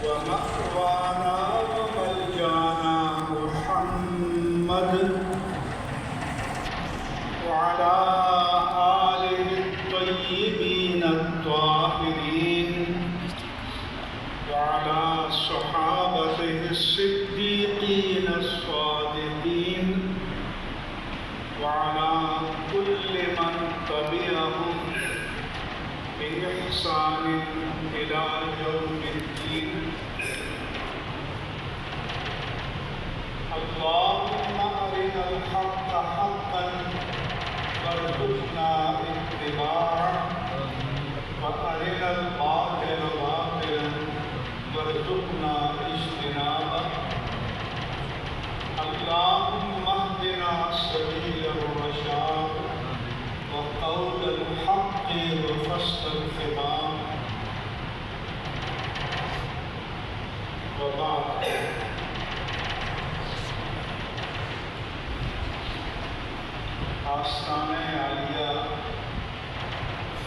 ومأوانا وملجانا محمد وعلى آله الطيبين الطاهرين وعلى صحابته الصديقين الصادقين وعلى كل من تبعهم بإحسان إلى يوم الدين. اللهم أرنا الحق حقا وارزقنا اتباعه وأرنا الباطل باطلا وارزقنا اجتنابه. اللهم اهدنا سبيل الرشاد وقول الحق وفصل الخطاب. وبعد، آستانہ عالیہ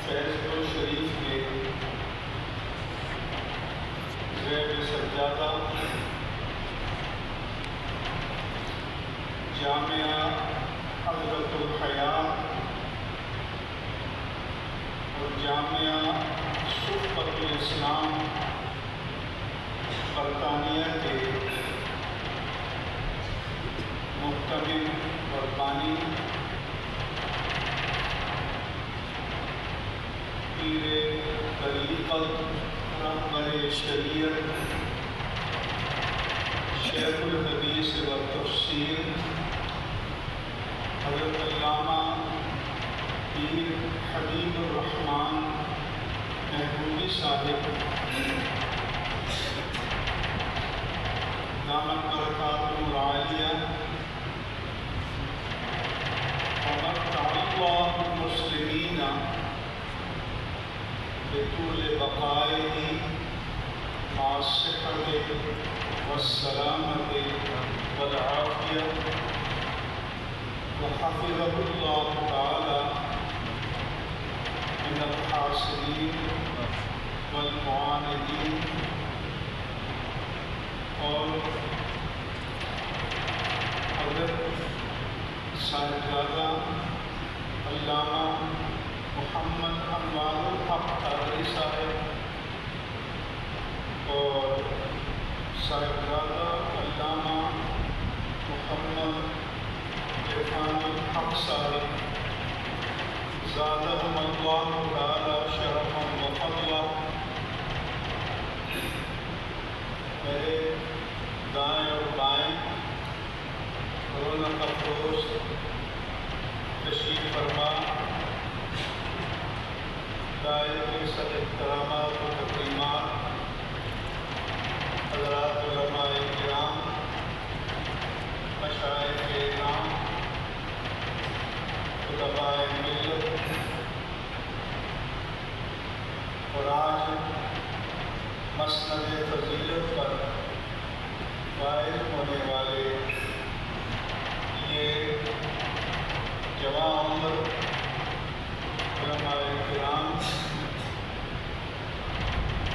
فیض و شریف کے زیر سجادہ جامعہ حضرت الحیات اور جامعہ صحبت الاسلام برطانیہ کے محتمل اور بانی پیر طریقت رہبر شریعت شیخ الحدیث و تفسیر حضرت علامہ پیر حبیب الرحمن محبوبی صاحب دامت برکاتہ العالیہ ومتع اللہ المسلمین بطول بقائه مع الصحة والسلامة والعافية وحفظه الله تعالى من الحاسدين والمعاندين. اور حضرت صاحبزادہ علامہ محمد انوار الحق قادری صاحب اور صاحبزادہ علامہ محمد عرفان الحق صاحب زادہم اللہ تعالی شرفا و فضلا. میرے دائیں اور بائیں رونق افروز تشریف فرما دائرے کے سب احترامات و تقریمات حضرات علماء کرام مشائخ اعظام خطباء ملت اور آج مسند فضیلت پر فائز ہونے والے یہ جوان عمر علماء کرام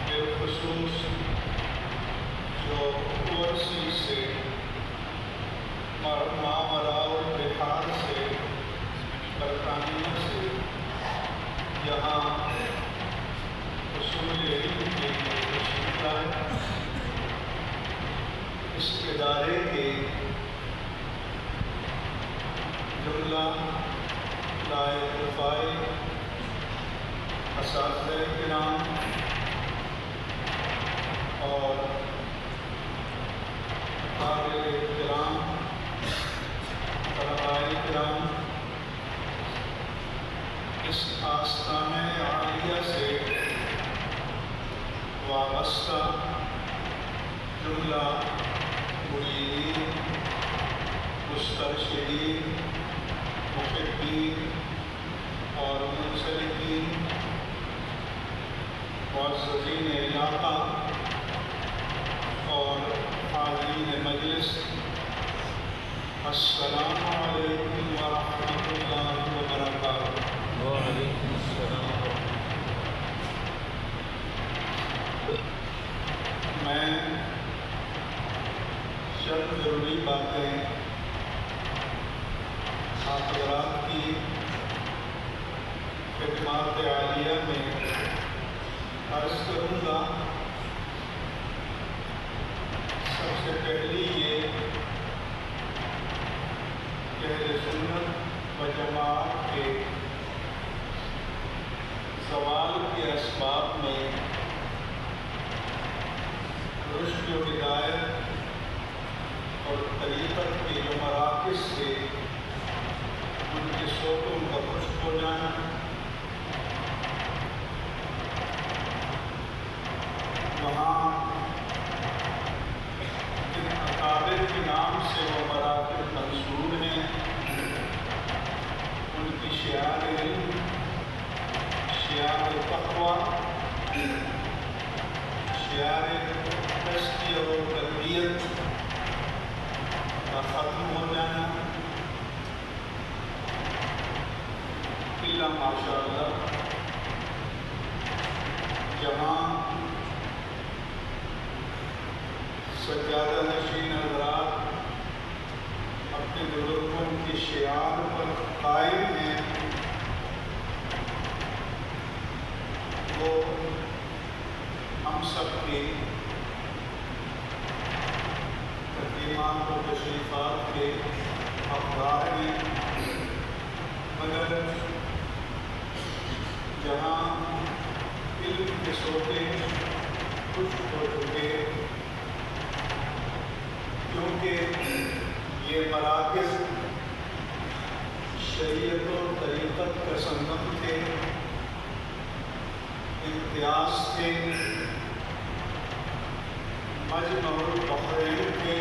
بالخصوص جو اورسی سے مامرا اور بہار سے برطانیہ سے یہاں حصول علم کے لیے تشریف لائے. اس ادارے کے جملہ لائق فائق اساتذہ کرام اور قابل احترام طلباء کرام، اس آستانہ عالیہ سے وابستہ جملہ مریدین، مسترشدین، محبین اور منسلکین، معززین علاقہ اور حاضرین مجلس، السلام علیکم ورحمۃ اللہ وبرکاتہ. وعلیکم السلام. میں چند ضروری باتیں آپ حضرات کی خدمات عالیہ میں عرض کروں گا۔ سب سے پہلی یہ کہ اہل سنت و جماعت کے زوال کے اسباب میں رشد و ہدایت اور طریقت کے جو مراکز سے ان کے صوتوں کا خشک ہو جانا، وہاں جن اکابر کے نام سے وہ مراکز منصور ہیں، ان کی شعار علم، شعار تقوی، شعار تزکیہ و تربیت کا ختم ہو جانا، الا ماشاء اللہ جہاں سجادہ نشین حضرات اپنے بزرگوں کے شعار پر قائم ہیں، وہ ہم سب کے تقریبات و تشریفات کے حقدار ہیں، مگر جہاں علم کے سوتے خشک ہو چکے، کیونکہ یہ مراکز شریعت و طریقت کا سنگم تھے، امتیاز تھے، مجمع البحرین تھے،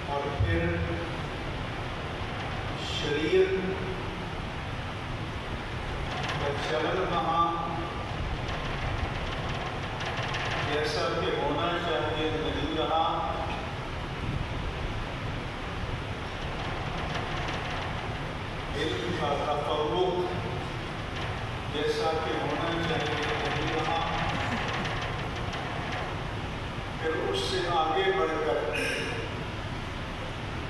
اور پھر شریعت کا چلن وہاں جیسا کہ ہونا چاہیے نہیں رہا، علم کا تفوق جیسا کہ ہونا چاہیے نہیں رہا، پھر اس سے آگے بڑھ کر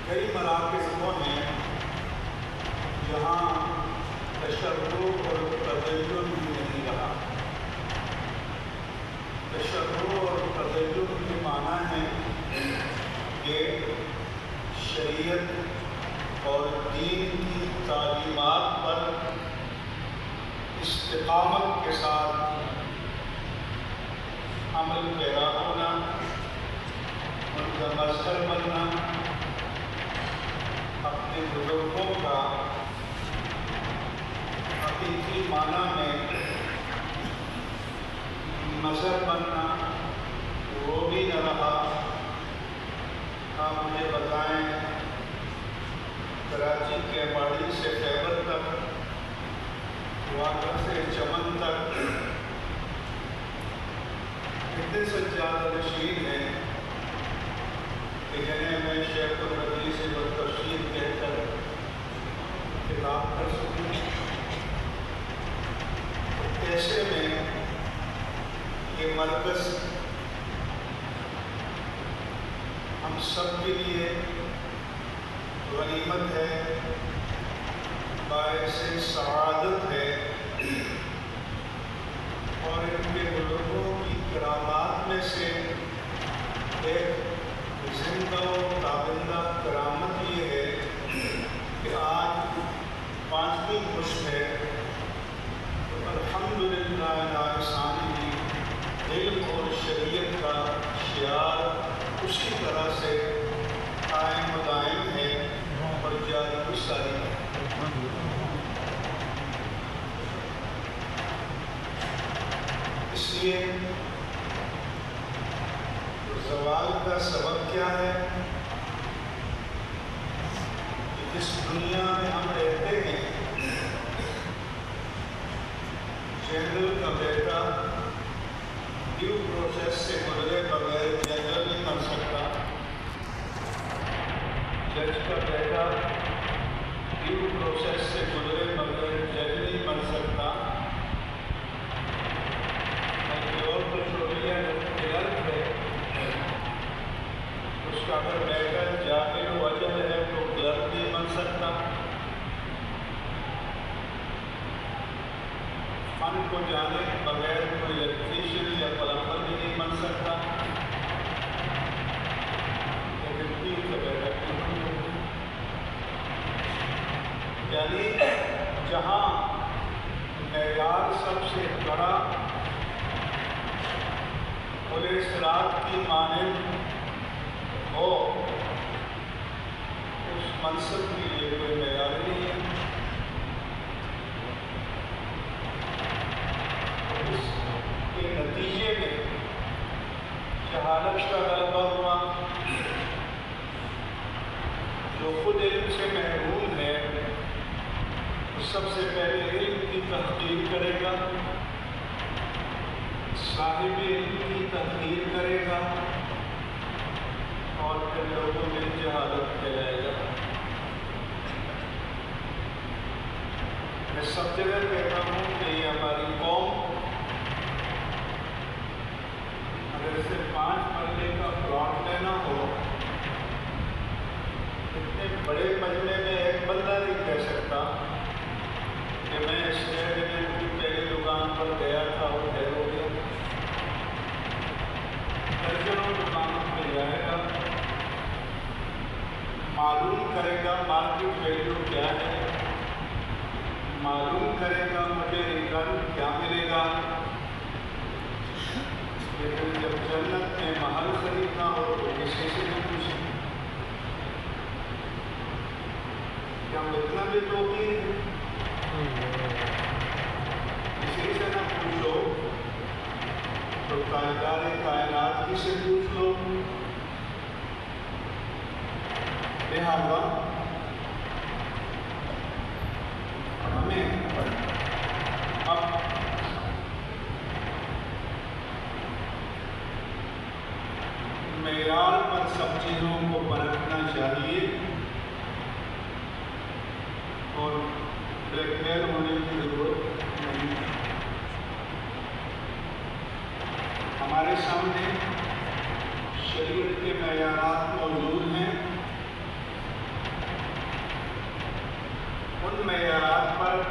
کئی مراکز وہ ہیں جہاں تشدد اور تدین بھی نہیں رہا۔ تشدد اور تدین کے معنی ہے کہ شریعت اور دین کی تعلیمات پر استقامت کے ساتھ عمل پیرا ہونا، ان کا مظہر بننا، اپنے بزرگوں کا حقیقی معنی میں مظہر بننا، وہ بھی نہ رہا۔ آپ مجھے بتائیں کراچی کے باڑی سے خیبر تک، واقع سے چمن تک کتنے سجادہ نشین ہیں کہ جنہیں میں شیخ الربیع سے تفسیر کہہ کر خطاب کر سکوں۔ ایسے میں یہ مرکز ہم سب کے لیے غنیمت ہے، باعث سعادت ہے، اور ان کے بزرگوں کی کرامات میں سے ایک زندہ و تابندہ کرامت یہ ہے کہ آج 5ویں مشت ہے، تو الحمدللہ ناقصانی علم اور شریعت کا شعار اسی طرح سے قائم و دائم ہے اور جاری و ساری ہے۔ اس لیے زوال کا سبب کیا ہے؟ کہ جس دنیا میں ہم رہتے ہیں، جنرل کا بیٹا ڈیو پروسیس سے گزرے بغیر جنرل نہیں بن سکتا، جج کا بیٹا ڈیو پروسیس سے گزرے بغیر جج نہیں بن سکتا، اور صراط کی مانند ہو، اس منصب کے لیے کوئی معیار نہیں ہے۔ اس کے نتیجے میں جہالت کا غلبہ ہوا۔ جو خود علم سے محروم ہے وہ سب سے پہلے علم کی تحقیر کرے گا، صاحب علم کی تحقیر کرے گا، اور پھر لوگوں میں جہالت پھیلائے گا۔ میں سب جگہ کہتا ہوں کہ یہ ہماری قوم اگر اسے 5 مرلے کا پلاٹ لینا ہو، اتنے بڑے مجمع میں ایک بندہ نہیں کہہ سکتا کہ میں اس ریڈیمنٹ کی پہلی دکان پر گیا تھا اور ڈھیر ہو گیا۔ درجنوں دکانوں پہ جائے گا، معلوم کرے گا مارکیٹ ویلیو کیا ہے، معلوم کرے گا مجھے ریٹرن کیا ملے گا۔ لیکن جب جنت میں محل خریدنا ہو تو کسی سے نہیں پوچھیں کیا اتنا بھی توقیر ہے، کسی سے نہ پوچھو تو تاجدار کائنات کی سے پوچھ لو۔ لہٰذا ہمیں اب معیار پر سب چیزوں کو پرکھنا چاہیے اور بلیک میل ہونے کی ضرورت نہیں ہے۔ ہمارے سامنے شریعت کے معیارات موجود ہیں، ان معیارات پر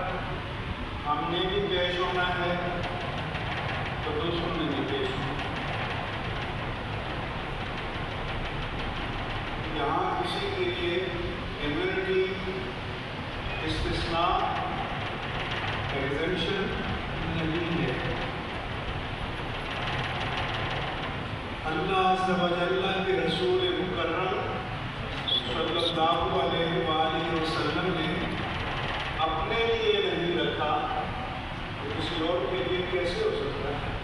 ہم نے بھی پیش ہونا ہے تو دوسروں نے بھی پیش ہونا ہے۔ یہاں کسی کے لیے ایمنٹی، استثناء، ایگزمپشن نہیں ہے۔ اللہ عز و جل کے رسول مکرم صلی اللہ علیہ وآلہ وسلم نے اپنے لیے نہیں رکھا تو کسی اور کے لیے کیسے ہو سکتا ہے؟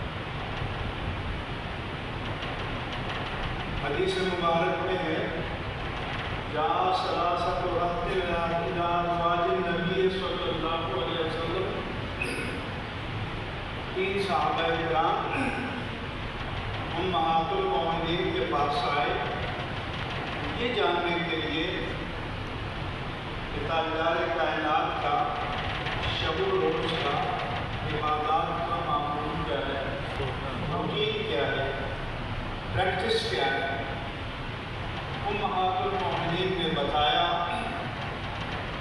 حدیث مبارک میں ہے جہاں ثلاثۃ رہط الى ازواج النبی صلی اللہ علیہ وسلم، 3 صحابہ کرام امہات المؤمنین کے پاس آئے یہ جاننے کے لیے کہ تاجدار کائنات کا شب و روز کا عبادات کا معمول کیا ہے، روٹین کیا ہے، پریکٹس کیا ہے۔ امہات المؤمنین نے بتایا،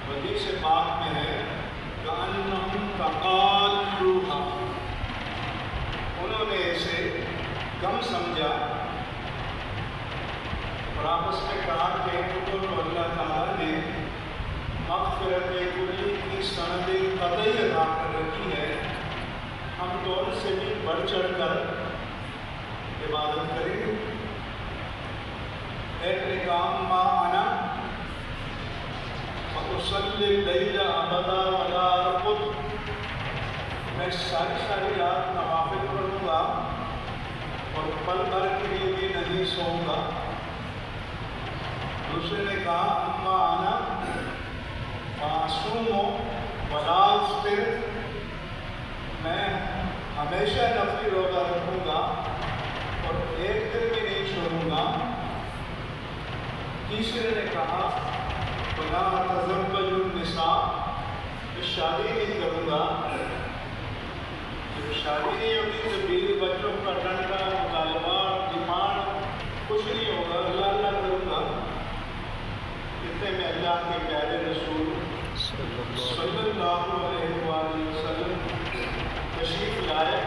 حدیث پاک میں ہے کأنہم تقالوہا، انہوں نے اسے کم سمجھا اور آپس میں کہا کہ ان کو تو اللہ تعالیٰ نے مغفرت کلی کی سند قطعی ادا کر رکھی ہے، ہم تو ان سے بھی بڑھ چڑھ کر عبادت کریں گے۔ ایک نکام ما انا وأصلی اللیل ابدا ولا ارقد، میں ساری رات نوافل پڑھوں گا اور پل بھر کے لیے بھی نہیں سوؤں گا۔ دوسرے نے کہا اما انا معصوم ولا افطر، میں ہمیشہ نفلی روزہ رکھوں گا اور ایک دن بھی نہیں چھوڑوں گا۔ تیسرے نے کہا ولا اتزوج النساء، میں شادی نہیں کروں گا، جب شادی نہیں ہوگی تو بیوی بچوں کا ڈنڈا مطالبہ ڈیمانڈ کچھ نہیں ہوگا، اللہ کروں گا۔ اتنے میں اللہ کے پیارے رسول صلی اللہ علیہ وآلہ وسلم تشریف لائے،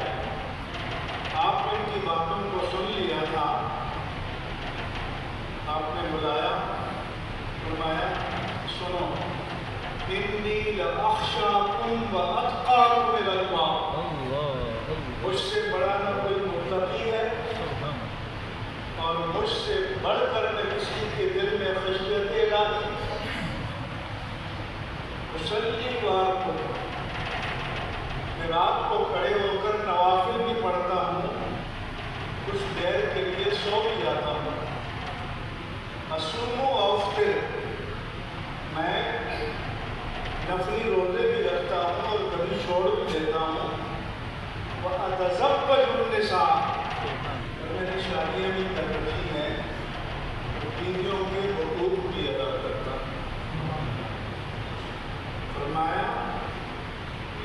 آپ نے ان کی باتوں کو سن لیا تھا، آپ نے بلایا، فرمایا سنو انی لأخشاکم واتقاکم الی اللہ، مجھ سے بڑا نہ کوئی متقی ہے اور مجھ سے بڑھ کر میں کسی کے دل میں خشیت الہی مسلم وار کو میں رات کو کھڑے ہو کر نوافل بھی پڑھتا ہوں، کچھ دیر کے لیے سو بھی جاتا ہوں۔ اصوم و افطر، میں نفلی روزے بھی رکھتا ہوں اور کبھی چھوڑ بھی دیتا ہوں۔ وَأَتَزَوَّجُ النِّسَاءَ، اور میں نے شادیاں بھی کر رکھی ہیں، بیویوں کے حقوق بھی ادا کرتا ہوں۔ فرمایا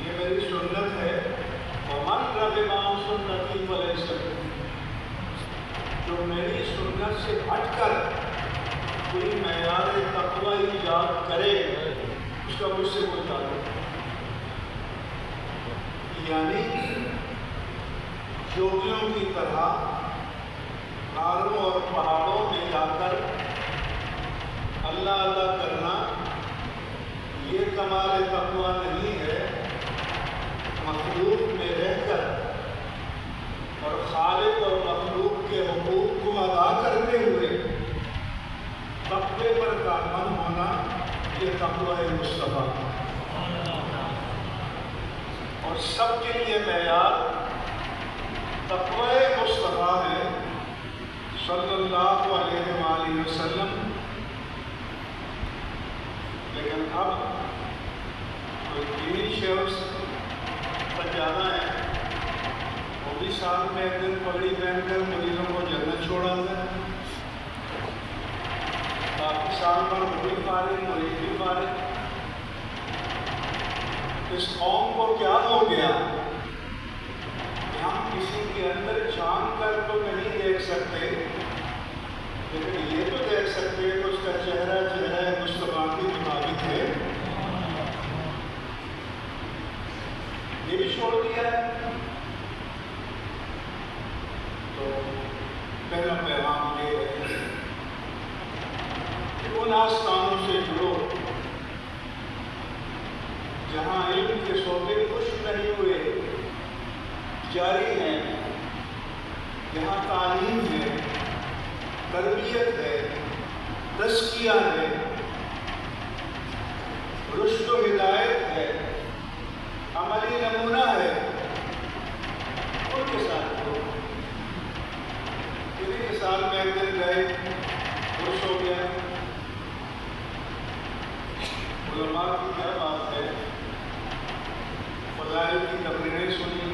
یہ میری سنت ہے، وَمَنْ رَغِبَ عَنْ سُنَّتِي فَلَيْسَ مِنِّي، جو میری سنت سے ہٹ کر کوئی معیار تقوی ایجاد کرے اس کا مجھ سے کوئی تعلق نہیں۔ یعنی یوگیوں کی طرح غاروں اور پہاڑوں میں جا کر اللہ اللہ کرنا یہ کمال تقوی نہیں ہے۔ مخلوق میں رہ کر اور خالق اور مخلوق کے حقوق کو ادا کرتے ہوئے تقوی پر کاربند ہونا، یہ تقوی مصطفیٰ، اور سب کے لیے معیار تقوی مصطفیٰ ہے صلی اللہ علیہ وآلہ وسلم۔ لیکن اب کوئی دینی شخص سجادہ ہے، وہ بھی سال میں ایک دن پگڑی پہن کر مریضوں کو جنت چھوڑاتا ہے، باقی سال پر وہ بھی فارغ، مریض بھی فارغ۔ اس قوم کو کیا ہو گیا کہ ہم کسی کے اندر جھانک کر تو نہیں دیکھ سکتے، لیکن یہ تو دیکھ سکتے کہ اس کا چہرہ مصطفیٰ کے مطابق ہے، یہ بھی چھوڑ دیا ہے۔ تو پہلا پیغام یہ ہے کہ ان آستانوں سے جڑو جہاں علم کے شعبے خشک نہیں ہوئے، جاری ہیں، جہاں تعلیم ہے، تربیت ہے، تزکیہ ہے، رشد و ہدایت ہے، عملی نمونہ ہے، ان کے ساتھ ہو۔ انہیں کے سال میں ایک دن گئے، خوش ہو گیا۔ علماء کی کیا بات ہے، فضائل کی تقریریں سنی۔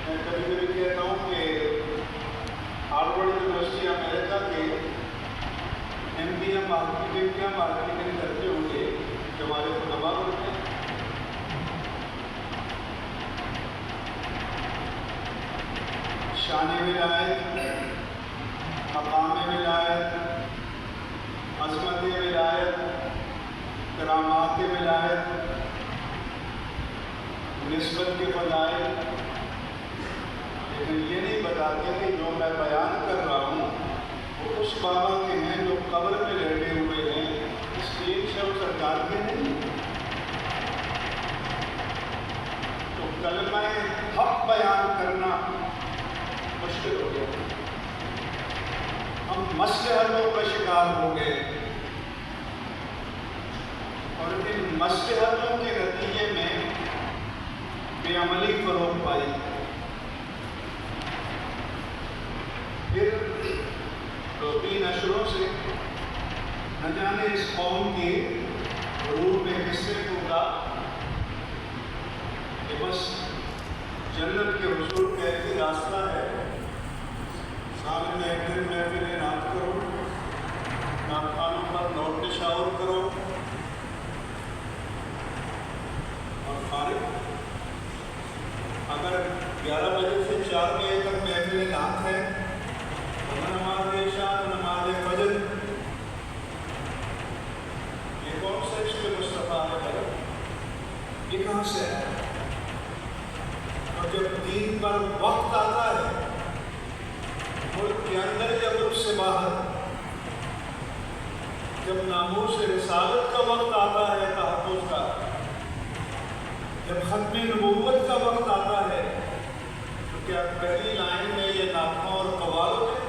میں کبھی کبھی کہتا ہوں کہ ہارورڈ یونیورسٹی امریکہ کے MBA مارکیٹنگ کیا مارکیٹنگ کرتے ہوں گے جو ہمارے طلباء ہوتے ہیں۔ شان ولایت، مقام ولایت، عظمت ولایت، کرامات ولایت، نسبت کے فضائل، لیکن یہ نہیں بتاتے کہ جو میں بیان کر رہا ہوں وہ اس بابا کے ہیں جو قبر میں لیٹے ہوئے ہیں، اس تین شب سرکار کے نہیں۔ تو کلمہ حق بیان کرنا مشکل ہو گیا، ہم مصلحتوں کا شکار ہو گئے، اور ان مصلحتوں کے نتیجے میں بے عملی فروغ پائی۔ پھر دو تین اشروں سے نہ جانے اس قوم کی روح میں حصے ہوگا کہ بس جنت کے حصول کا ایک ہی راستہ ہے، سال میں ایک دن محفل نعت کرو، نعت خانوں پر نوٹ نشاور کرو اور فارغ۔ اگر 11 بجے سے 4 بجے تک محفل نعت ہے، نماز عشاء، نماز فجر، یہ کون سا عشق مصطفیٰ ہے؟ یہ کہاں سے ہے؟ اور جب دین پر وقت آتا ہے، ملک کے اندر یا ملک سے باہر، جب ناموس رسالت کا وقت آتا ہے تحفظ کا، جب ختم نبوت کا وقت آتا ہے، تو کیا پہلی لائن میں یہ نغمہ اور قوال ہوتے ہیں؟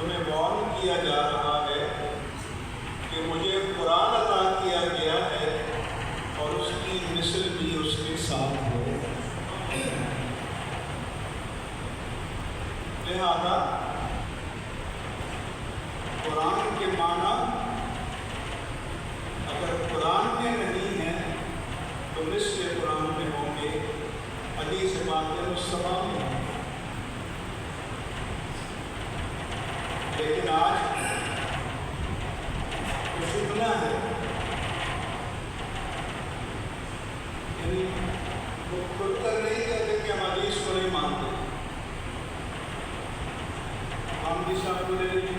تمہیں وارن کیا جا رہا ہے کہ مجھے قرآن عطا کیا گیا ہے اور اس کی مثل بھی اس کے ساتھ ہو۔ لہذا قرآن کے معنی اگر قرآن میں نہیں ہے تو مثل قرآن میں ہوں گے، حدیث پاک مصطفیٰ میں ہوں گے۔ لیکن آج جو فتنہ ہے، یعنی وہ کھل کر نہیں کہتے کہ ہم حدیث کو نہیں مانتے، ہم بھی سب کو لے لیں،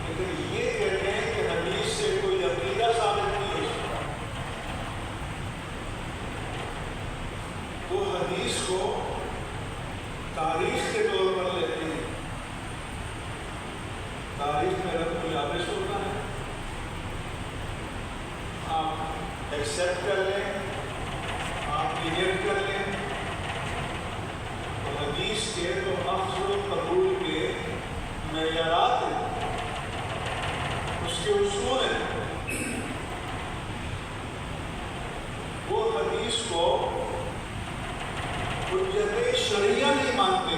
لیکن یہ کہتے ہیں کہ حدیث سے کوئی عقیدہ ثابت نہیں ہو سکتا۔ وہ حدیث کو تاریخ کے طور پر لیتے ہیں، تاریخ میں رب کو یابش ہوتا ہے، آپ ایکسیپٹ کر لیں، آپ ریجیکٹ کر لیں، تو حدیث کے تو اخذ و قبول کے معیارات ہیں، اس کے اصول ہیں۔ وہ حدیث کو حجت شرعیہ نہیں مانتے،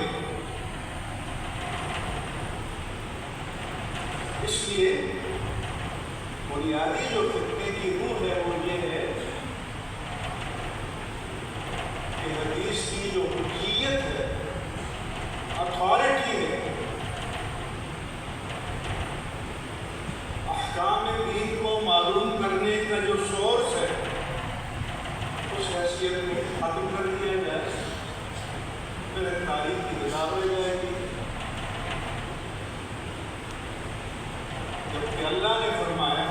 اس لیے بنیادی جو فتنے کی روح ہے وہ یہ ہے کہ حدیث کی جو حجیت ہے، اتھارٹی ہے، احکام دین کو معلوم کرنے کا جو سورس ہے، اس حیثیت کو ختم کر دیا جائے، پھر تاریخ کی کتاب ہو جائے گی۔ جبکہ اللہ نے فرمایا،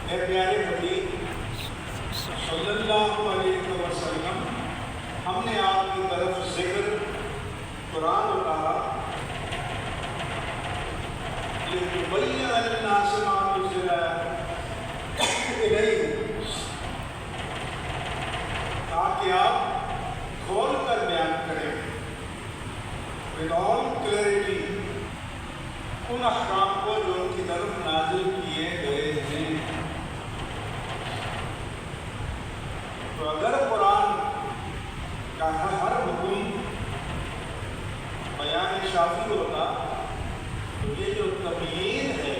اے پیارے حبیب صلی اللہ علیہ وسلم، ہم نے آپ کی طرف ذکر قرآن اتارا لِتُبَيِّنَ لِلنَّاسِ مَا نُزِّلَ إِلَيْهِمْ، تاکہ آپ کھول کر بیان کریں with all clarity ان احکام کو جو ان کی طرف نازل کیے گئے ہیں۔ تو اگر قرآن کا ہر حکم بیان شافی ہوتا تو یہ جو تبیین ہے،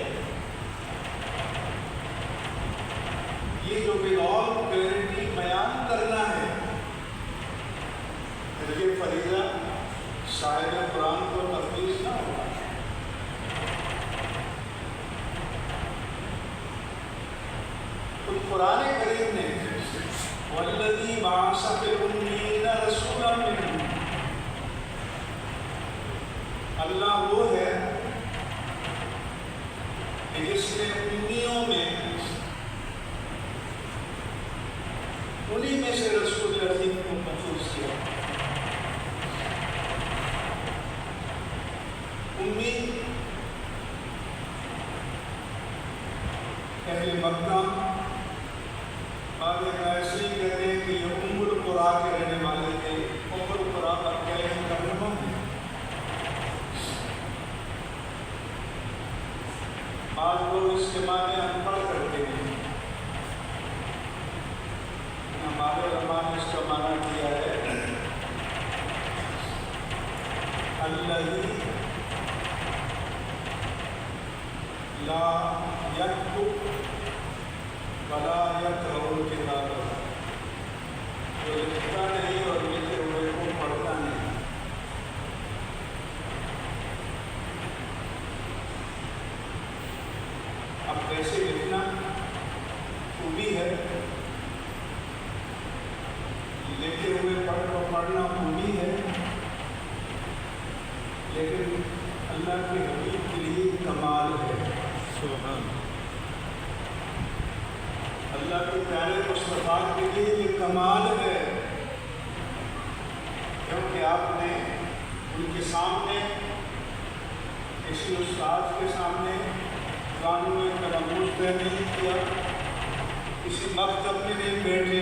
یہ جو بدون کلیئرٹی بیان کرنا ہے، پھر یہ فریضہ شاعر قرآن کو تفویض نہ ہوگا۔ قرآن کریم نے وَالَّذِي بَعَثَ فِي الْأُمِّيِّينَ رَسُولًا مِّنْهُمْ، اللہ وہ ہے کہ جس نے امیوں میں انہی میں سے رسول عظیم کو مخصوص کیا۔ امی اہل مکہ، بعض ایسے ہی کہتے ہیں کہ یہ ام القریٰ کے رہنے والے تھے۔ ام القریٰ کا کیا ترجمہ ہے؟ بعض لوگ اس کے معنی ان پڑھ کرتے ہیں، ہمارے علماء نے اس کا معنی کیا ہے الذی لا یکتب ولا یقرأ الکتاب، جو لکھتا نہیں اور لکھے ہوئے کو پڑھتا نہیں۔ اب کیسے لکھنا خوبی ہے، لکھے ہوئے پڑھنا خوبی ہے، لیکن اللہ کے حبیب کے لیے کمال ہے۔ سبحان اللہ کے پیارے مصطفیٰ کے لیے یہ کمال ہے، کیونکہ آپ نے ان کے سامنے، کسی استاد کے سامنے قانون تلموذ طے نہیں کیا، کسی مکتب میں نہیں بیٹھے،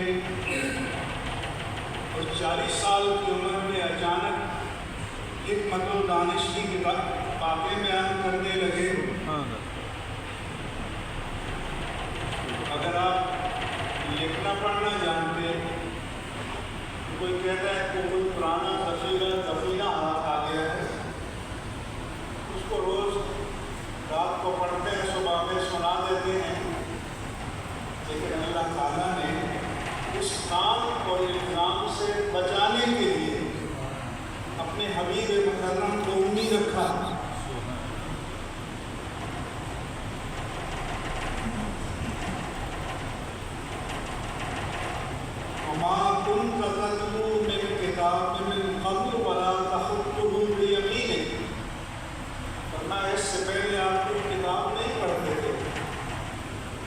اور 40 سال کی عمر میں اچانک حکمت و دانش کی کتاب باتیں بیان کرنے لگے. اگر آپ لکھنا پڑھنا جانتے، کوئی کہتا ہے کہ کوئی پرانا دفینہ ہاتھ آ گیا ہے، اس کو روز رات کو پڑھتے ہیں، صبح میں سنا دیتے ہیں. لیکن اللہ تعالیٰ نے اس کام اور الزام سے بچانے کے لیے اپنے حبیب مکرم کو امید رکھا. وما كنت تتلو من كتاب من قبل ولا تخطه بيمينك. فرمایا اس سے پہلے آپ کوئی کتاب نہیں پڑھتے تھے،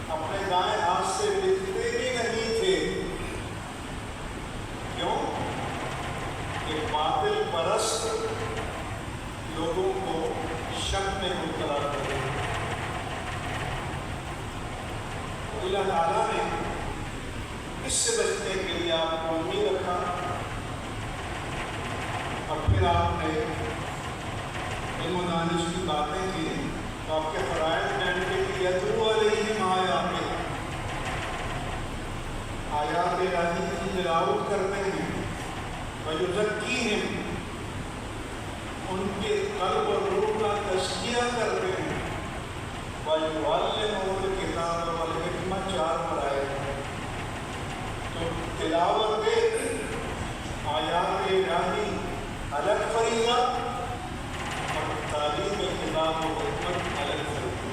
اپنے دائیں ہاتھ سے لکھتے بھی نہیں تھے. کیوں؟ کہ باطل پرست لوگوں کو شک میں مبتلا کرے. اللہ تعالیٰ نے اس سے بچنے کے لیے آپ کو امید رکھا، اور پھر آپ نے علم و دانش کی باتیں کی تو آپ کے فرائض بیان کے لیے یتلو علیہم آیات الہی کی تلاوت کرتے ہیں، ویزکیہم ان کے قلب اور روح کا تزکیہ کرتے ہیں، ویعلمہم الکتاب والحکمۃ. 4 فرائض. تو تلاوت آیات الہی الگ فریضہ اور تعلیم کتاب و حکمت الگ فریضہ.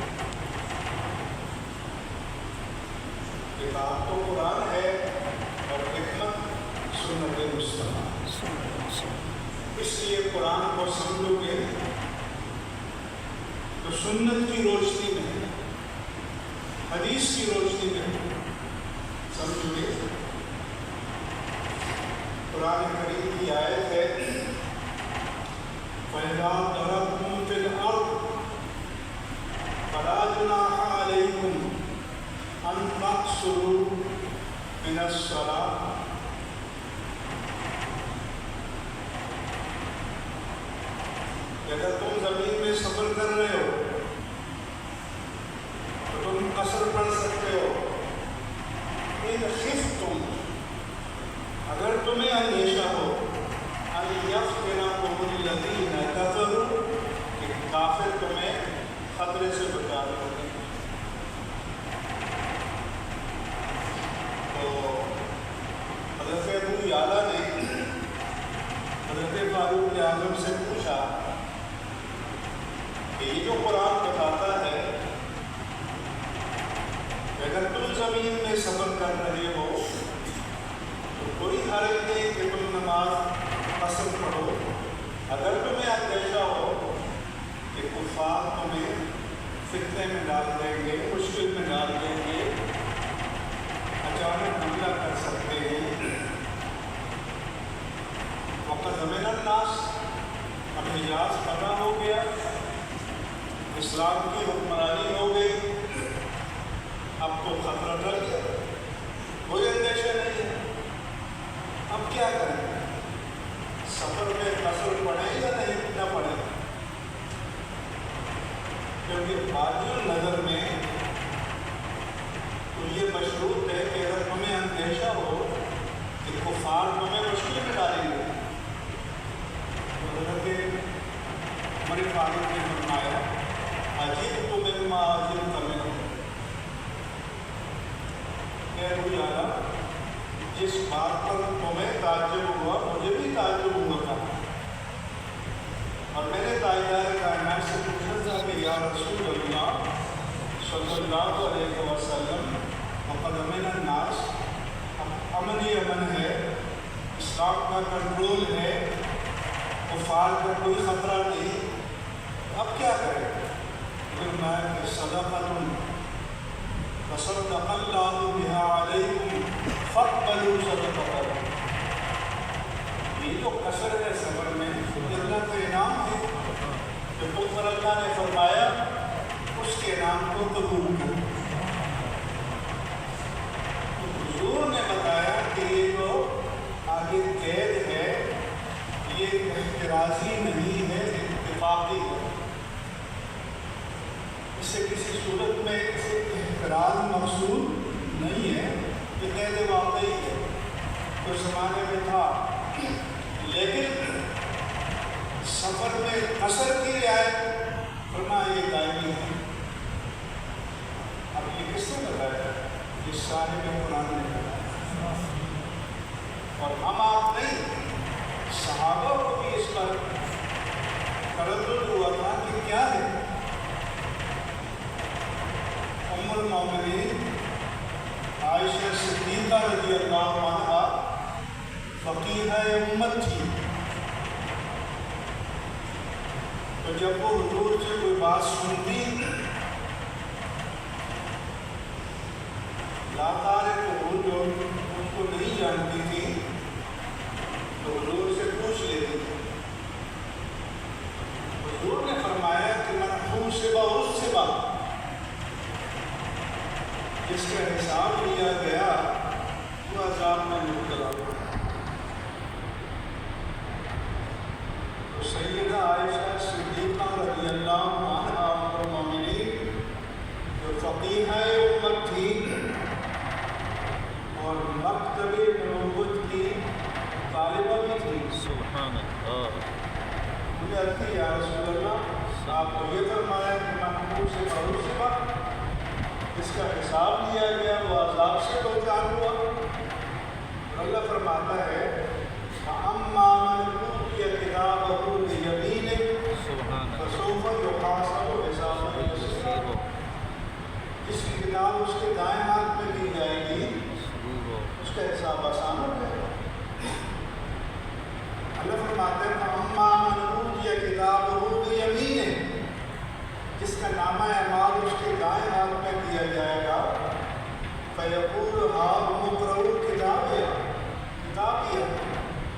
کتاب تو قرآن ہے اور حکمت سنت مصطفیٰ. اس لیے قرآن کو سمجھو گے تو سنت کی روشنی میں، حدیث کی روشنی میں سمجھو گے. قرآن کریم کی آیت ہے فَإِذَا ضَرَبْتُمْ فِي الْأَرْضِ فَلَا جُنَاحَ عَلَيْكُمْ أَن تَقْصُرُوا مِنَ الصَّلَاةِ. اگر تم زمین میں سفر کر رہے ہو تو تم قصر پڑھ سکتے ہو. إِنْ خِفْتُمْ اگر تمہیں اندیشہ ہو أَن يَفْتِنَكُمُ الَّذِينَ كَفَرُوا کہ کافر تمہیں خطرے سے بچا لیں. تو حضرت ابو یعلا نے حضرت فاروق اعظم سے پوچھا کہ یہ جو قرآن بتاتا ہے اگر تم زمین میں سفر کر رہے ہو تو کوئی حرج نہیں کہ تم نماز قصر پڑھو. اگر تمہیں اندیشہ ہو کہ کفار تمہیں فتنے میں ڈال دیں گے، مشکل میں ڈال دیں گے، اچانک حملہ کر سکتے ہیں. وقت زمین الناس اب حجاز فتح ہو گیا، اسلام کی حکمرانی ہو گئی، اب تو خطرہ ڈر گیا، کوئی اندیشہ نہیں ہے. اب کیا کریں؟ سفر میں قصر پڑھیں یا نہیں نہ پڑھیں؟ کیونکہ باطل نظر میں تو یہ مشروط ہے کہ اگر تمہیں اندیشہ ہو کہ کفار تمہیں مشکل میں ڈالیں گے تو حضرت عمر فاروق نے فرمایا عجیب تو مما عجیب تمہیں کہ ابو یعلا جس بات پر تمہیں تعجب ہوا مجھے بھی تعجب ہوا تھا، اور میں نے تاجدار کائنات سے پوچھا تھا کہ یا رسول اللہ صلی اللہ علیہ وسلم وقد امن الناس، اب امن ہی امن ہے، اسلام کا کنٹرول ہے، کفار کا کوئی خطرہ نہیں، اب کیا کریں؟ فرمایا کہ صدقۃ تصدق اللہ بها علیکم فاقبلوا صدقۃ. یہ جو قصر ہے سفر میں اللہ کا انعام ہے، جو تم پر اللہ نے فرمایا اس کے انعام کو قبول کرو. تو حضور نے بتایا کہ یہ جو آگے قید ہے یہ احترازی نہیں اس سے کسی صورت میں اسے احتراز مقصود نہیں ہے کہ قید واقعی ہے کچھ زمانے میں تھا، لیکن سفر میں قصر کی رعایت فرمایا یہ دائمی ہے۔ اب یہ کس نے بتایا؟ یہ صاحب قرآن نے بتایا، اور ہم آپ نہیں، صحابہ کو بھی اس پر تردد ہوا تھا کہ کیا ہے۔ ام المومنین عائشہ صدیقہ رضی اللہ عنہا فقیہہ امت تھی، تو جب وہ حضور سے کوئی بات سنتی لاطارے کو جو اس کو نہیں جانتی تھی تو حضور سے پوچھ لیتی تھی۔ حضور نے فرمایا کہ من حوسب عصب، جس کا حساب لیا گیا وہ عذاب میں مبتلا ہوا۔ تو سیدہ عائشہ صدیقہ رضی اللہ عنہا ام المومنین جو فقیہہ امت تھی اور مکتب نبوت کی طالبہ بھی تھی، سبحان اللہ، مجھے عرض کی یا رسول اللہ آپ کو یہ فرمایا کہ محبوب سے بھروسہ اس کا حساب لیا گیا وہ عذاب سے دو چار ہوا۔ اللہ فرماتا ہے اما من اوتی کتابہ بیمینہ فسوف یحاسب حسابا یسیرا، جس کی کتاب اس کے دائیں ہاتھ میں دی جائے گی اس کا حساب آسان ہو جائے گا۔ اللہ فرماتے ہیں اما من اوتی کتابہ بیمینہ، جس کا نامہ اعمال اس کے دائیں ہاتھ میں دیا جائے گا، فیقول ہاؤم اقرؤوا کتابیہ،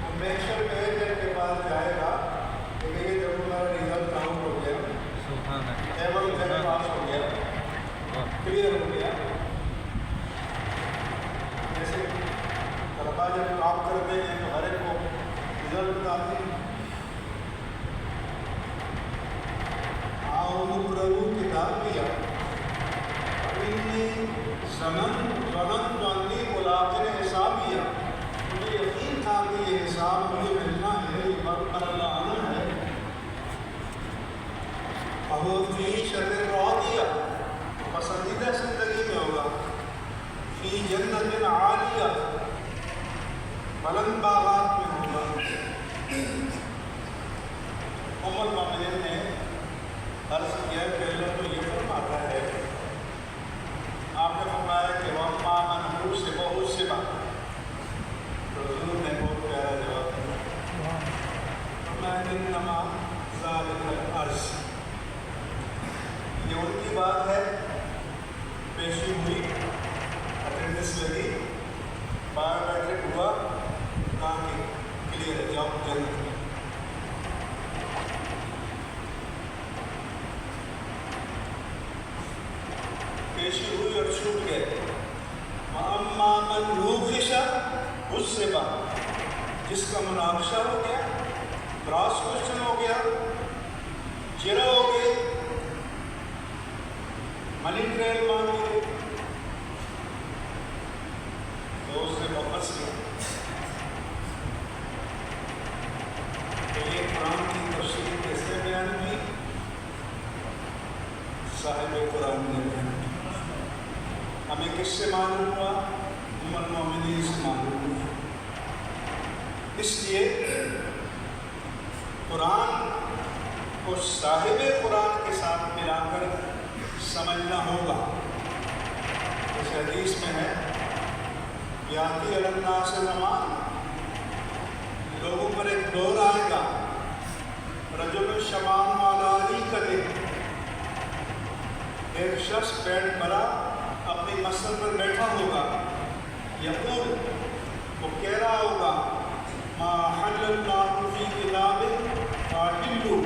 وہ محشر میں کے پاس جائے گا کہ یہ جب میرا رزلٹ کاؤنٹ ہو گیا، ایول میرا پاس ہو گیا، کلیئر ہو گیا۔ جیسے طلبا جب ٹاپ کرتے ہیں تو ہر ایک کو رزلٹ بتاتے ہیں، ہاؤم اقرؤوا کتابیہ انی ظننت انی ملاق حسابیہ، مجھے یقین تھا کہ یہ حساب مجھے ملنا ہے، یہ وقت پر اللہ آنا ہے۔ فہو فی شر راضیہ، پسندیدہ زندگی میں ہوگا، فی جنت عالیہ، بلند باغات میں ہوگا۔ ام المومنین نے عرض کیا کہ اللہ تو یہ فرماتا ہے، آپ نے فرمایا کہ وَأَمَّا مَنْ حُوسِبَ عُصِبَ، تو حضور نے بہت پیارا جواب دیا، فرمایا إِنَّمَا ذَلِكَ الْعَرْض، یہ ان کی بات ہے، پیشی ہوئی، اٹینڈنس لگی، بایو میٹرک ہوا، کہا کہ کلیئر ہے، جاؤ جنت میں۔ پیشی ہوئی اور چھوٹ گئے۔ وَأَمَّا مَنْ نُوقِشَ عُذِّبَ، جس کا مناقشہ ہو گیا، کراس کوشچن ہو گیا، جرا ہو گئی، منی ٹریل مانگ گئی، تو اس سے واپس گیا۔ تو یہ قرآن کی تفسیر کیسے بیان کی؟ صاحب قرآن نے بیان کی۔ ہمیں کس سے معلوم ہوا؟ ام المومنین سے معلوم ہوا۔ اس لیے قرآن کو صاحب قرآن کے ساتھ ملا کر سمجھنا ہوگا۔ اس حدیث میں ہے یاتی علی الناس زمان، لوگوں پر ایک دور آئے گا، رجل شمان والا علیقۃ، ایک شخص پیٹ بھرا اپنی مسجد پر بیٹھا ہوگا، یقول، وہ کہہ رہا ہوگا ما حل اللہ فی کتاب فاحلوا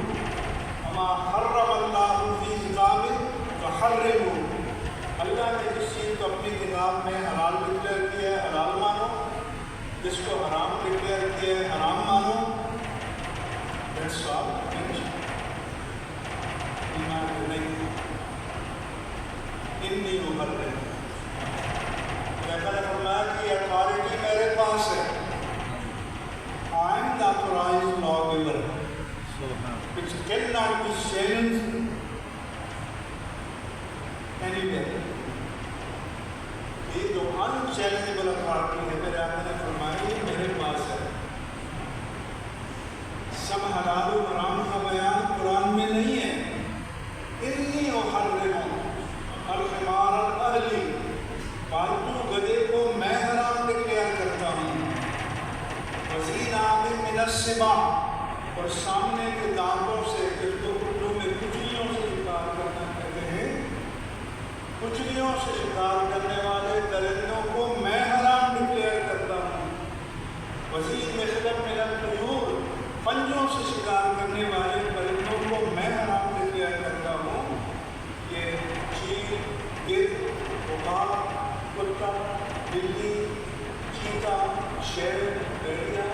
وما حرم اللہ فی کتاب فحرموا، اللہ نے جس چیز کو اپنی کتاب میں حلال ڈکلیئر کیا ہے حلال مانو، جس کو حرام ڈکلیئر کیا ہے حرام مانو۔ That's all. ایمان نہیں، نہیں ابھر رہے. نے فرمایا کہ یہ اتھارٹی میرے پاس ہے. I am the authorized lawgiver, which cannot be challenged anywhere. یہ جو unchallengable authority ہے میرے آقا نے فرمایا یہ میرے پاس ہے. سب حلال و حرام کا بیان قرآن میں نہیں ہے. انی احرم الحمار الاہلی، پالتو گدھے کو میں حرام ڈکلیئر کرتا ہوں. وزین عامر من السباع، اور سامنے کے دانتوں سے جس کو اردو میں کچلیوں سے شکار کرنا کہتے ہیں، کچلیوں سے شکار کرنے والے درندوں کو میں حرام ڈکلیئر کرتا ہوں. وزین مخلب من الطیور، پنجوں سے شکار کرنے والے پرندوں کو میں حرام ڈکلیئر کرتا ہوں. یہ چیل، گدھ، عقاب، کتا، بلی، چیتا، شیر، بھیڑیا،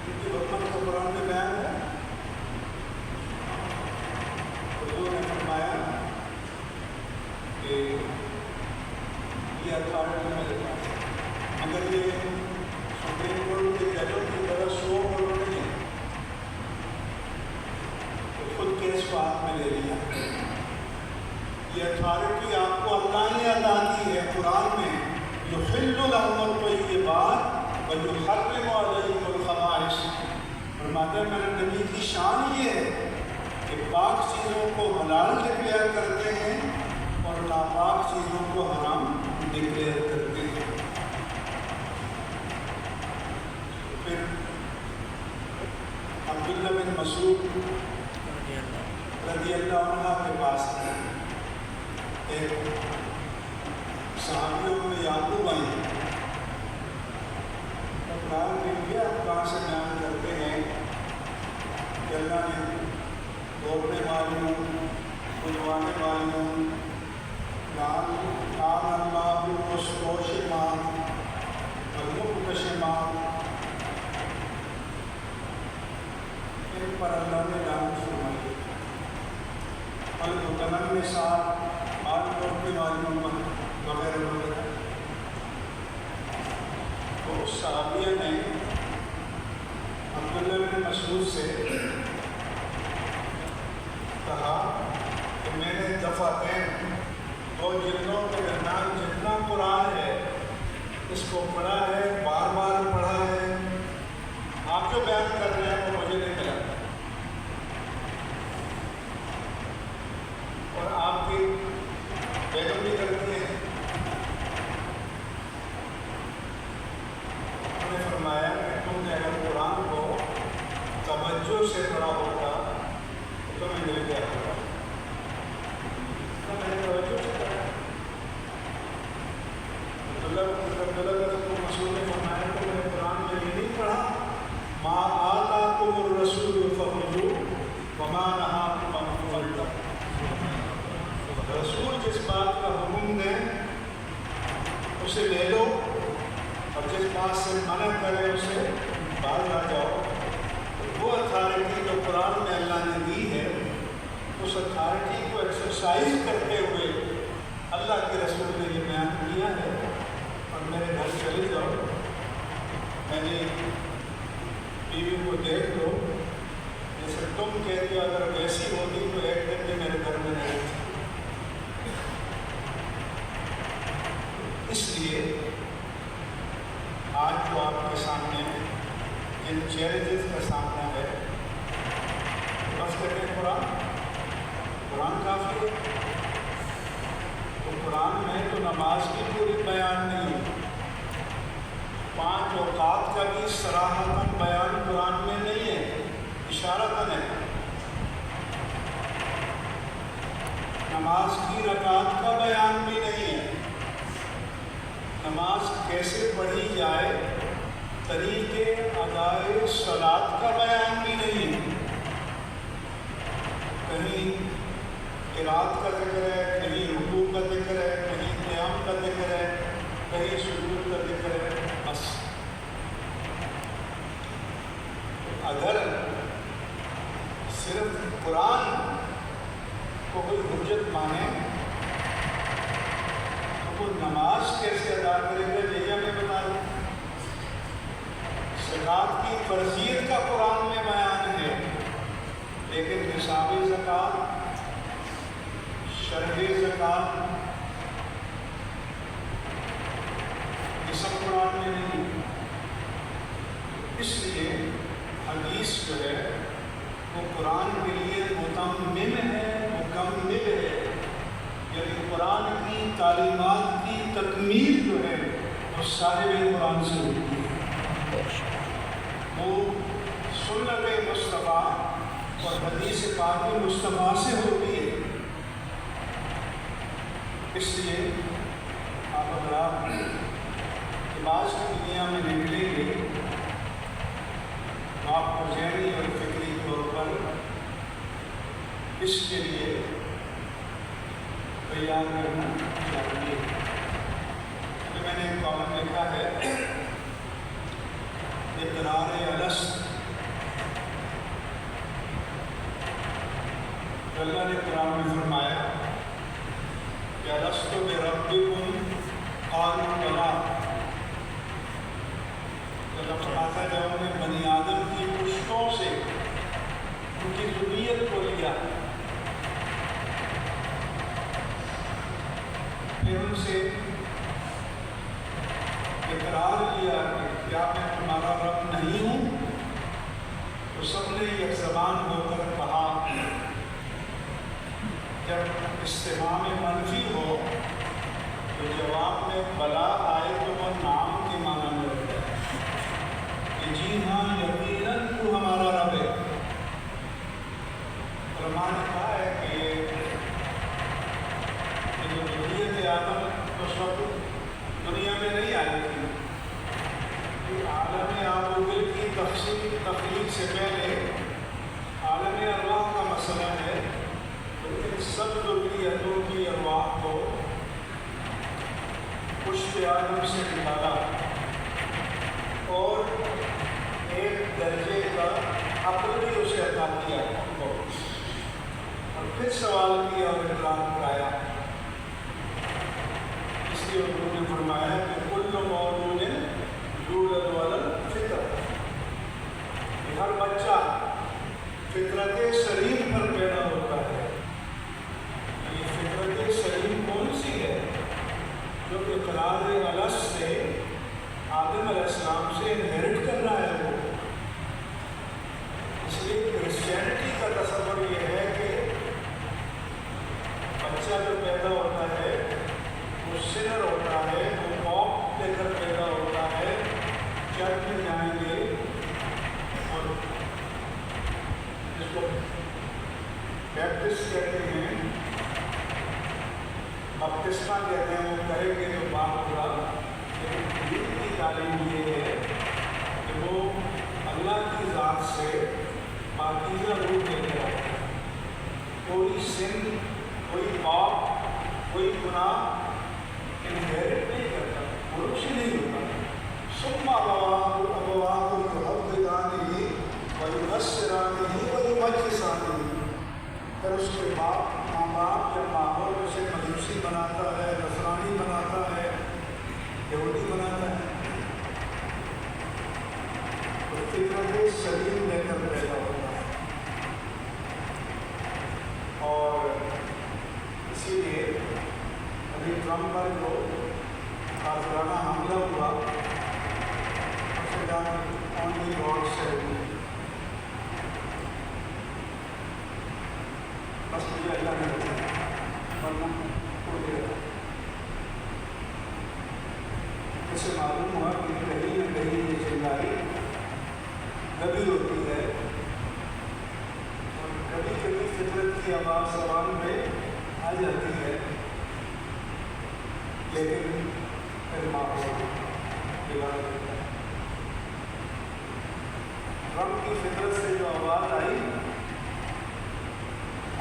ان کی حکمت کو قرآن میں بیان ہے. حضور نے فرمایا کہ یہ اتھارٹی میرے پاس ہے، مگر یہ سپریم کورٹ کے ججوں کی طرح سو کروڑ نہیں ہے. خود کیس کو ہاتھ میں لے لیا. یہ اتھارٹی آپ کو اللہ نے عطا کی ہے قرآن میں. یحل لهم الطیبات ویحرم علیہم الخبائث. فرماتے ہیں میرے نبی کی شان یہ ہے کہ پاک چیزوں کو حلال ڈکلیئر کرتے ہیں اور ناپاک چیزوں کو حرام ڈکلیئر کرتے ہیں. پھر عبداللہ بن مسعود رضی اللہ عنہ کے پاس ایک صحابیوں میں یعقوب آئی. اقرار کیجیے آپ کہاں سے بیان کرتے ہیں کہ اللہ نے دوڑنے والیوں، بجوانے والیوں، لعن اللہ المستوشمات والمبتسمات، ان پر اللہ نے لعنت فرمائی. المتنمسات، بال توڑنے والیوں پر وغیرہ وغیرہ. تو اس صحابیہ نے عبداللہ بن مسعود سے کہا کہ میں نے دفعتین دو جلدوں کے درمیان جتنا قرآن ہے اس کو پڑھا ہے، بار بار پڑھا ہے. آپ جو بیان کر رہے ہیں وہ مجھے نہیں ملا. اور آپ کی بیگم بھی کرتی ہیں. انہوں نے فرمایا کہ تم نے اگر قرآن کو توجہ سے پڑھا ہوگا تو تمہیں مل گیا ہوگا. تو میں نے توجہ سے پڑھا. عبداللہ بن مسعود نے فرمایا کہ میں نے قرآن میں یہ نہیں پڑھا ما آتاکم الرسول فخذوہ وما نہاکم عنہ فانتہوا. رسول جس بات کا حکم دیں اسے لے لو، اور جس بات سے منع کرے اسے باز آ جاؤ. وہ اتھارٹی جو قرآن میں اللہ نے دی ہے اس اتھارٹی کو ایکسرسائز کرتے ہوئے اللہ کے رسول نے یہ بیان کیا ہے. اور میرے گھر چلے جاؤ، میری بیوی کو دیکھ لو، جیسے تم کہتے ہو اگر ویسی ہوتی تو ایک دن بھی میرے گھر میں نہیں رہتی. اس لیے آج جو آپ کے سامنے جن چیلنجز کا سامنا ہے بس کہتے ہیں قرآن کافی ہے. تو قرآن میں تو نماز کی پوری بیان نہیں ہے، 5 اوقات کا بھی صراحتاً بیان قرآن میں نہیں ہے، اشارتاً ہے. نماز کی رکعت کا بیان بھی نہیں ہے. نماز کیسے پڑھی جائے، طریقے ادائے صلاۃ کا بیان بھی نہیں ہے. کہیں قرات کا ذکر ہے، کہیں رکوع کا ذکر ہے، کہیں قیام کا ذکر ہے، کہیں سجود کا ذکر ہے. بس اگر صرف قرآن کو کوئی حجت مانے وہ نماز کیسے ادا کرے گا یہ ہمیں بتا دیں۔ زکوٰۃ کی فرضیت کا قرآن میں بیان ہے، لیکن نصاب زکوٰۃ، شرح زکوٰۃ یہ سب قرآن میں نہیں۔ اس لیے حدیث جو ہے وہ قرآن کے لیے متمم ہے، مکمل ہے، یعنی قرآن کی تعلیمات کی تکمیل جو ہے وہ صاحب قرآن سے ہوتی ہے، وہ سنت مصطفیٰ اور حدیث پاک مصطفیٰ سے ہوتی ہے۔ اس لیے آپ اگر لباس کی دنیا میں نکلیں گے تو آپ کو ذہنی اور فکری طور پر اس کے لیے تیار کرنا چاہیے۔ میں نے ایک کالم لکھا ہے، اقرار الست، اللہ نے قرآن میں فرمایا کہ الست بربکم قالوا بلی، اللہ فرماتا ہے جب ہم نے بنی آدم کی پشتوں سے ان کی ذریت کو لیا، پھر ان سے اقرار کیا کہ کیا میں تمہارا رب نہیں ہوں، تو سب نے یک زبان ہو کر کہا۔ جب استماع میں منفی ہو تو جواب میں بلا آئے تو وہ نام کے معنی میں ہوتا ہے کہ جی ہاں یقیناً تو ہمارا رب ہے۔ علماء نے کہا ہے کہ یہ جو ذریت آدم اس وقت دنیا میں نہیں آئی تھی، عالم آبوگل کی تخلیق سے پہلے عالم ارواح کا مسئلہ ہے، تو ان سب ذریتوں کی ارواح کو پشت آدم سے نکالا اور ایک درجے کا عقل بھی اسے عطا کیا ان کو، اور پھر سوال کیا اور اقرار کرایا۔ اس لیے انہوں نے فرمایا کہ کل مولود یولد علی الفطرۃ، ہر بچہ فطرت سلیم پر پیدا ہوتا ہے۔ یہ فطرت سلیم کون سی ہے؟ جو اقرار الست سے آدم علیہ السلام سے انہیرٹ کر رہا ہے وہ۔ اس لیے کرسچینٹی کا تصور یہ ہے کہ بچہ جو پیدا ہوتا ہے وہ سنر ہوتا ہے، وہ موت لے کر پیدا ہوتا ہے، چرچ میں جائیں گے اور جس کو بیپٹسٹ کہتے ہیں، بپتسمہ کہتے ہیں، وہ کہیں گے تو بات ہوگا، لیکن دین کی تعلیم یہ ہے کہ وہ اللہ کی ذات سے پاکیزہ روح لے کر آتا ہے، کوئی سن، کوئی پاپ، کوئی گناہ انہیرٹ نہیں کرتا، مروشی نہیں ہوتا۔ ثم ابواہ یحودانہ وینصرانہ ویمجسانہ، پھر اس کے بعد ماں باپ جب ماحول اسے مجوسی بناتا ہے، نصرانی بناتا ہے، یہودی بناتا ہے، تو فطرت سلیم لے کر پیدا ہوتا ہے۔ اور اسی لیے ابھی ٹرمپ پر جو کافرانہ حملہ ہوا، اونلی گاڈ سیو، بس مجھے اللہ نے بتایا، ورنہ کوئی اس سے معلوم ہوا کہ کہیں نہ کہیں یہ چنگاری دبی ہوتی ہے، اور کبھی کبھی فطرت کی آواز زبان پہ آ جاتی ہے، لیکن پھر ماحول بگاڑ دیتا ہے۔ رب کی فطرت سے جو آواز آئی،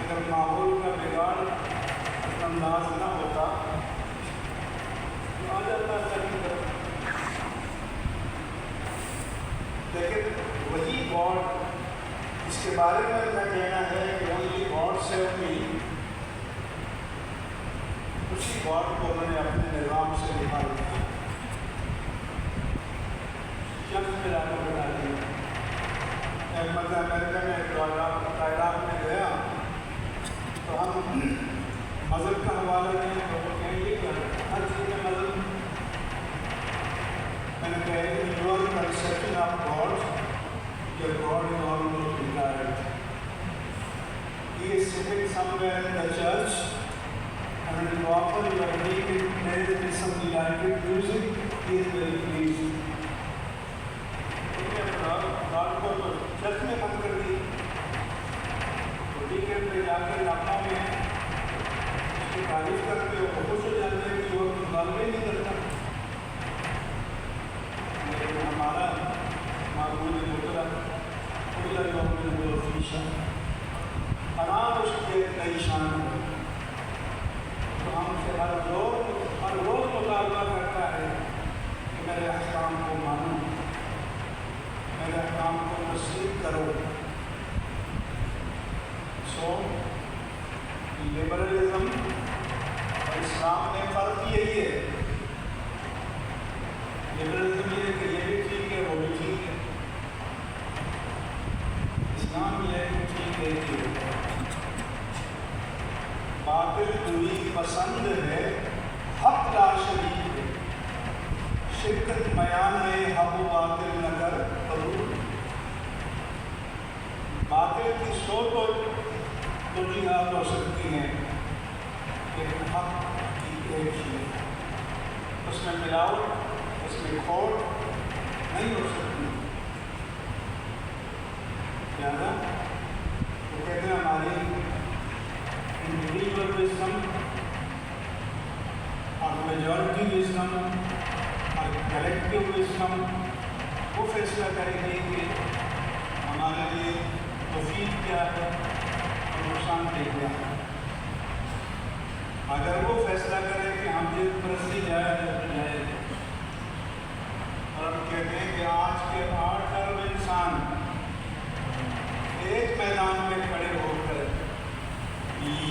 اگر ماحول کا بگاڑ انداز نہ ہوتا تو آ جاتا کبھی کبھی، لیکن وہی گاڈ اس کے بارے میں کا کہنا ہے کہ اونلی گاڈ سیو می، اسی گاڈ کو انہوں نے اپنے نظام سے نکال دیا، چند ملا کر بنا دیا۔ ایک مرتبہ امریکہ میں تائیلینڈ میں گیا تو ہم مذہب کا حوالہ دیں تو وہ کہیں گے کہ ہر چیز میں مذہب، میں نے کہا کہ your conception of God, your God is almost retired. He is sitting somewhere in the church, and when you offer your naked prayer with some delighted music, he is very pleased. God کو تو church میں بند کر دی، تو weekend پہ جا کے علاقوں میں اس کی تعریف کرتے ہو، خوش ہو جاتے ہیں کہ وہ مطالبے نہیں کرتا، لیکن ہمارا معبود مطلق حرام اس کے نئی شان ہے، تو ہم سے ہر روز مطالبہ کرتا ہے کہ میرے احکام کو مانو، میرے احکام کو تسلیم کرو۔ سو لبرلزم اور اسلام میں فرق یہی ہے، لبرلزم یہ ہے کہ یہ بھی ٹھیک ہے وہ بھی ٹھیک ہے، اسلام یہ ٹھیک ہے کہ باطل دوری پسند ہے، حق لا شریک ہے، شرکت بیان ہے، حق و باطل نہ کر قبول۔ باطل کی سو تو ترجیحات ہو سکتی ہیں، لیکن حق کی ایک ہی ہے، اس میں ملاوٹ، اس میں کھوٹ نہیں ہو سکتی۔ لہٰذا وہ کہتے ہیں ہماری انڈیویجول وزڈم اور میجورٹی وزڈم اور کلیکٹیو وزڈم وہ فیصلہ کرے گی کہ ہمارے لیے مفید کیا ہے اور نقصان دہ کیا ہے۔ اگر وہ فیصلہ کرے کہ ہم جن پرستی جائے جائے، اور ہم کہتے ہیں کہ آج کے 8 ارب انسان ایک میدان میں کھڑے ہو کر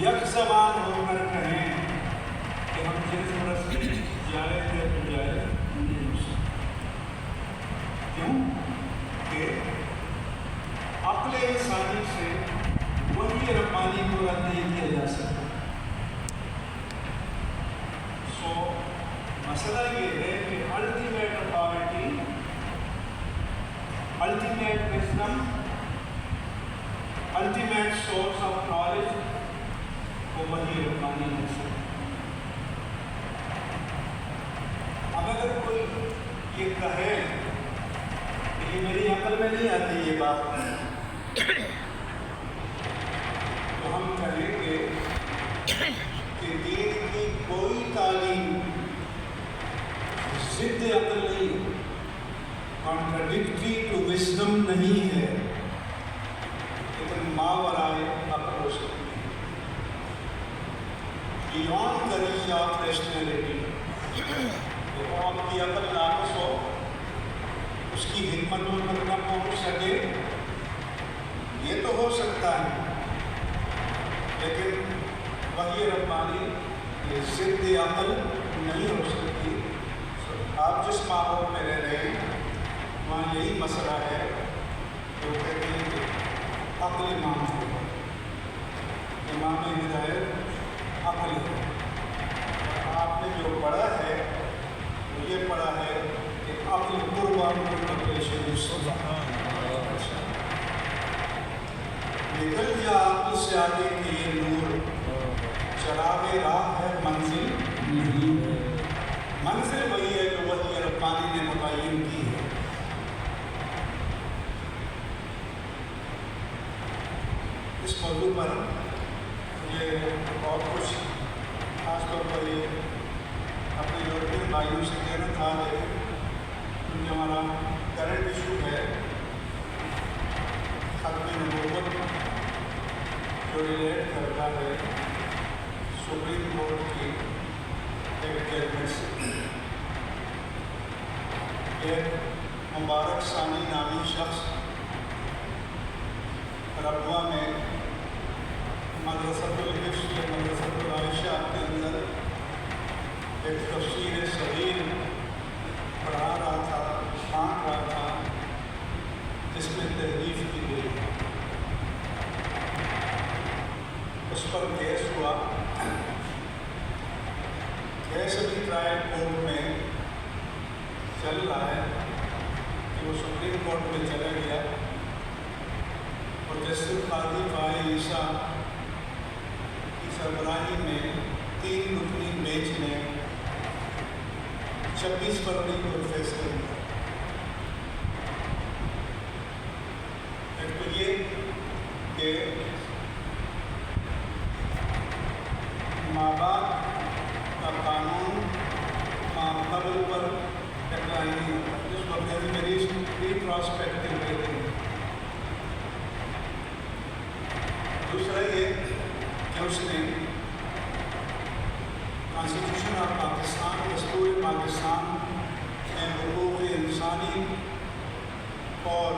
یک زبان ہو کر کہیں کہ ہم جنس پرستی جائز ہے تو جائز نہیں ہو سکتے، کیوں کہ عقل انسانی سے وحی ربانی کو رد نہیں کیا جا سکتا۔ سو مسئلہ یہ ہے کہ ultimate authority, ultimate wisdom, ultimate source of knowledge وہ وحی ربانی ہے۔ اب اگر کوئی یہ کہے کہ یہ میری عقل میں نہیں آتی یہ بات، تو ہم کہیں گے کہ دین کی کوئی تعلیم ضد عقل نہیں، کانٹراڈکٹری ٹو وزڈم نہیں ہے، لیکن ماورائے عقل ہو سکتی ہے، beyond the reach of rationality. تو آپ کی عقل ناقص ہو، اس کی حکمت تک نہ پہنچ سکے، یہ تو ہو سکتا ہے، لیکن وحی ربانی یہ ضد عقل نہیں ہو سکتی۔ آپ جس ماحول میں رہ رہے ہیں وہاں یہی مسئلہ ہے، جو کہتے ہیں کہ عقل امام ہے، امام ہدایت عقل ہے۔ آپ نے جو پڑھا ہے وہ یہ پڑھا ہے کہ عقل قربان نکل جا عقل سے آگے کہ یہ نور، چراغ راہ ہے منزل نہیں ہے، منزل وہی ہے جو وحی ربانی نے متعین کی ہے۔ اس موضوع پر یہ اور کچھ خاص طور پر یہ اپنے یورپین بھائیوں سے کہنا تھا، لیکن کیونکہ ہمارا کرنٹ ایشو ہے ختم نبوت جو ریلیٹ کرتا ہے سپریم کورٹ کی ایک ججمنٹ سے۔ ایک مبارک ثانی نامی شخص ربوہ میں مدرسۃ الحفظ یا مدرسۃ العائشہ کے اندر ایک تفسیر صغیر پڑھا رہا تھا، چھانٹ رہا تھا، جس میں تحریف کی گئی، اس پر کیس ہوا۔ کیس ابھی ٹرائل کورٹ میں چل رہا ہے کہ وہ سپریم کورٹ میں چلا گیا اور جسٹس قاضی فائز عیسیٰ کی سربراہی میں 3 رکنی بینچ نے 26 فروری کو فیصلہ کیا۔ ایک تو یہ کہ ماں باپ کا قانون قبل پر اپلائی نہیں ہوتا، جس کو میری ریٹراسپیکٹو کہتے ہیں۔ دوسرا یہ کہ اس نے کانسٹیٹیوشن آف پاکستان، دستور پاکستان میں حقوق انسانی اور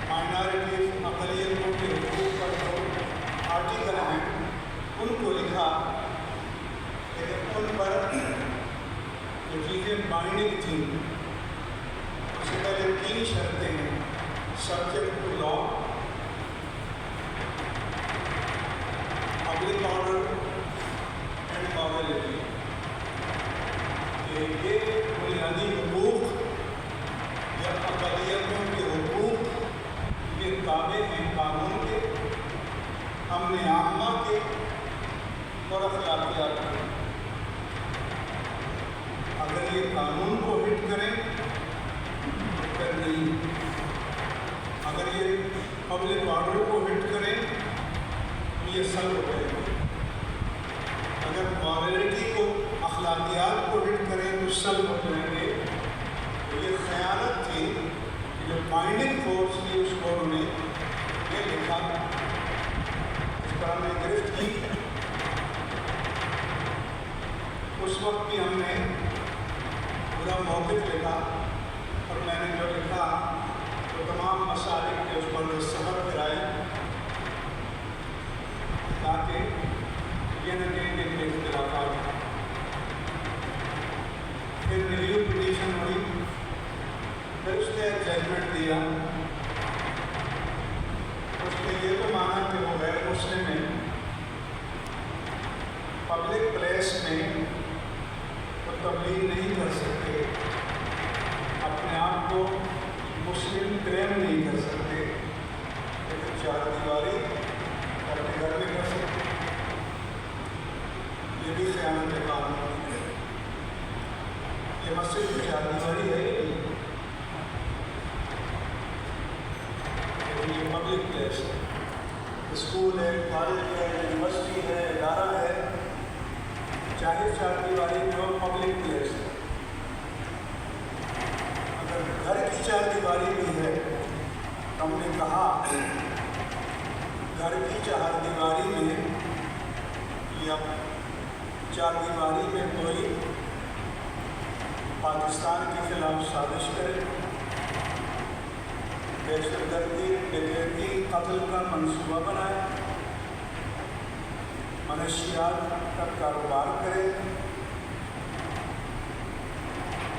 مائنارٹیز اقلیتوں کے حقوق پر جو آرٹیکل ہیں ان کو لکھا، لیکن ان پر جو چیزیں بائنڈنگ تھیں، اس سے پہلے 3 شرطیں ہیں: subject to law, public order and morality, کہ یہ بنیادی حقوق یا اقلیتوں کے حقوق یہ تابع ہیں قانون کے، امن عامہ کے اور اخلاقیات کے۔ اگر یہ قانون کو ہٹ کریں تو پھر نہیں، اگر یہ پبلک آرڈر کو ہٹ کریں تو یہ سلب ہو جائے گا، اگر مورلٹی کو، اخلاقیات کو ہٹ کریں تو سلب ہو جائیں گے۔ تو یہ خیانت تھی کہ جو بائنڈنگ فورس تھی اس کو انہوں نے یہ لکھا، اس پر ہم نے گرفت کی۔ اس وقت بھی ہم نے پورا موقف لکھا اور میں نے جو لکھا تو تمام مسالک کے اس پر دستخط کرائے تاکہ یہ نہ کہیں کہ اختلافات ہیں۔ پھر ریویو پٹیشن ہوئی، پھر اس نے ججمنٹ دیا۔ اس نے یہ تو مانا کہ وہ غیر مسلم ہے، پبلک پلیس میں وہ تبلیغ نہیں کر سکتے، اپنے آپ کو مسلم کلیم نہیں کر سکتے، لیکن 4 دیواری اپنے گھر میں کر سکتے۔ یہ بھی خیانت قانون ہے۔ یہ مسجد کی 4 دیواری ہے لیکن یہ پبلک پلیس ہے، اسکول ہے، کالج ہے، یونیورسٹی ہے، ادارہ ہے، چاہے 4 دیواری جو پبلک پلیس ہے۔ اگر گھر کی 4 دیواری بھی ہے، ہم نے کہا گھر کی 4 دیواری میں یا 4 دیواری میں کوئی پاکستان کے خلاف سازش کرے، دہشت گردی، ڈکیتی، قتل کا منصوبہ بنائے، منشیات کا کاروبار کرے،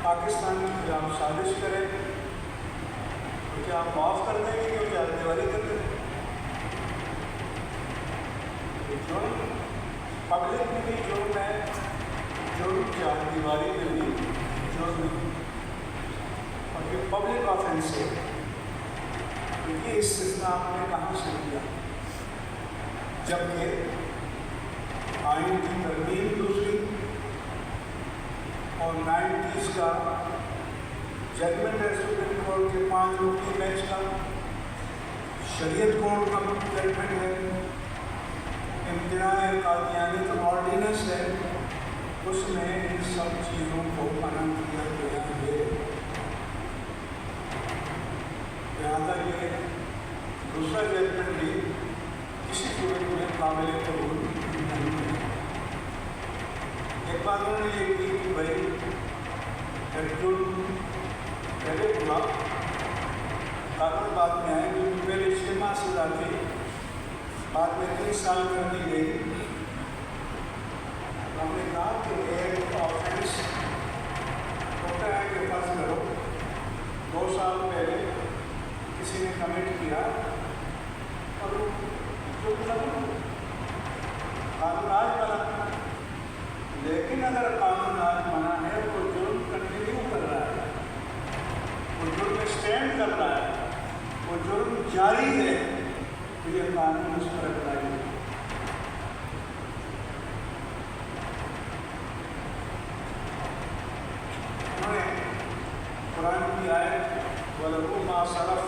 پاکستان کے خلاف سازش کرے، تو کیا آپ معاف کر دیں گے کہ وہ 4 دیواری کر دیں؟ جرم پبلک میں بھی جرم ہے، جرم 4 دیواری میں بھی جرم ہے، اور یہ پبلک آفینس ہے۔ یہ استثناء آپ نے کہاں سے کیا؟ جبکہ آئین کی ترمیم دوسری اور 90s کا ججمنٹ ہے سپریم کورٹ کے 5 رکنی بینچ کا، شریعت کورٹ کا ججمنٹ ہے، امتناع قادیانیت آرڈیننس ہے، اس میں ان سب چیزوں کو منع کیا گیا ہے۔ لہٰذا یہ دوسرا ججمنٹ بھی کسی صورت میں قابل قبول نہیں ہے۔ ایک بات انہوں نے یہ کی کہ بھائی جرم پہلے ہوا، قانون بعد میں آئے، کیونکہ پہلے اجتماع سزا تھی، بعد میں 3 سال کر دی گئی، ہم نے کہا کہ ایک آفینس ہوتا ہے کہ فرض کرو 2 سال پہلے کسی نے کمٹ کیا اور جو قانون آج بنا، لیکن اگر قانون آج بنا ہے وہ جرم کنٹینیو کر رہا ہے، وہ جرم اسٹینڈ کر رہا ہے، وہ جرم جاری ہے، تو یہ قانون اس پر اپلائی ہے۔ انہوں نے قرآن کی آیت وَلَهُ مَا سَلَفَ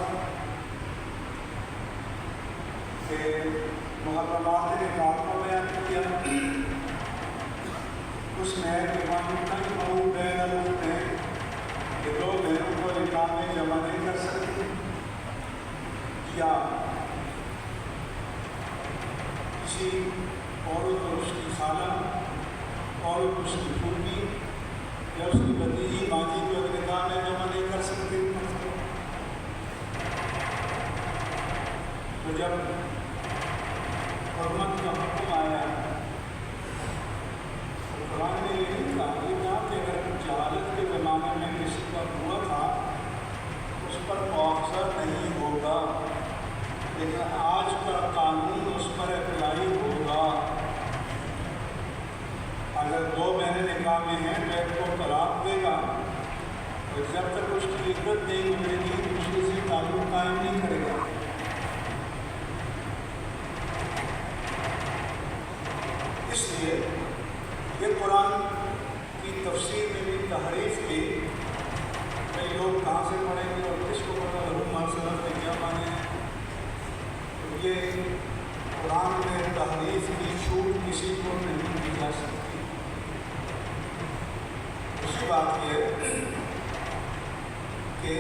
کہ محرمات نکاح کو بیان کیا، اس میں کہ وَأَنْ بین الأختین کہ 2 بہنوں کو نکاح میں جمع نہیں کر سکتی، یا کسی عورت اور اس کی خالہ اور اس کی پھوپھی یا اس کی بھتیجی ماجی کو نکاح میں جمع نہیں کر سکتی۔ تو جب حرمت کا حکم آیا تو قرآن نے یہ نہیں کہا کہ اگر جہالت کے زمانے میں کسی کا ہوا تھا اس پر مواخذہ نہیں ہوگا، لیکن آج کا قانون اس پر اپلائی ہوگا۔ اگر 2 بہنیں نکاح میں ہیں تو ایک کو طلاق دے گا، اور جب تک اس کی عدت نہیں ملے گی دوسرے سے تعلق قائم نہیں کرے گا۔ اس لیے یہ قرآن کی تفسیر میں بھی تحریف کی، کئی لوگ کہاں سے پڑھیں گے اور کس کو پتہ لہو ما سلف کے کیا معنی ہے۔ تو یہ قرآن میں تحریف کی چھوٹ کسی کو نہیں دی جا سکتی۔ دوسری بات یہ کہ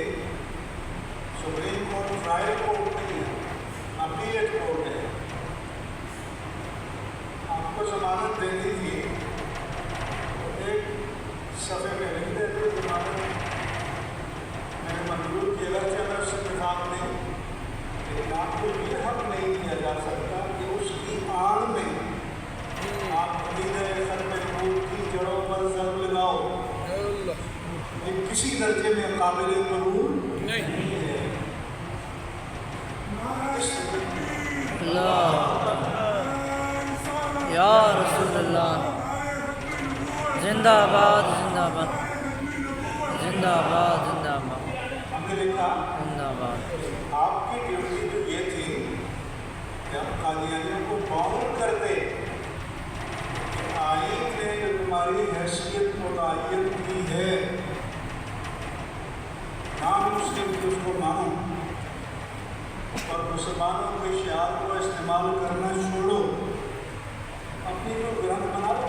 سپریم کورٹ ٹرائل کورٹ نہیں ہے، اپیلیٹ کورٹ ہے۔ آپ کو ضمانت دینی تھی تو ایک صفحے میں نہیں دیتے ضمانت، میں نے منظور کیا کہ اگر اس اتفاق نہیں، لیکن آپ کو یہ حق نہیں دیا جا سکتا کہ اس کی آڑ میں آپ عقیدہ خلق محمود کی جڑوں پر ضرب لگاؤ، یہ کسی درجے میں قابل قبول نہیں ہے۔ اللہ یا رسول اللہ، زندہ آباد زندہ آباد زندہ آباد زندہ آباد ہم نے لکھا زندہ آباد۔ آپ کی ڈیوٹی تو یہ تھی کہ ہم قادیانیوں کو باؤنڈ کر دے، آئین نے جو تمہاری حیثیت متعین کی ہے نام مسلم کی اس کو مانو، اور مسلمانوں کے شعار کو استعمال کرنا چھوڑو، اپنی کو گرنتھ بنا لو،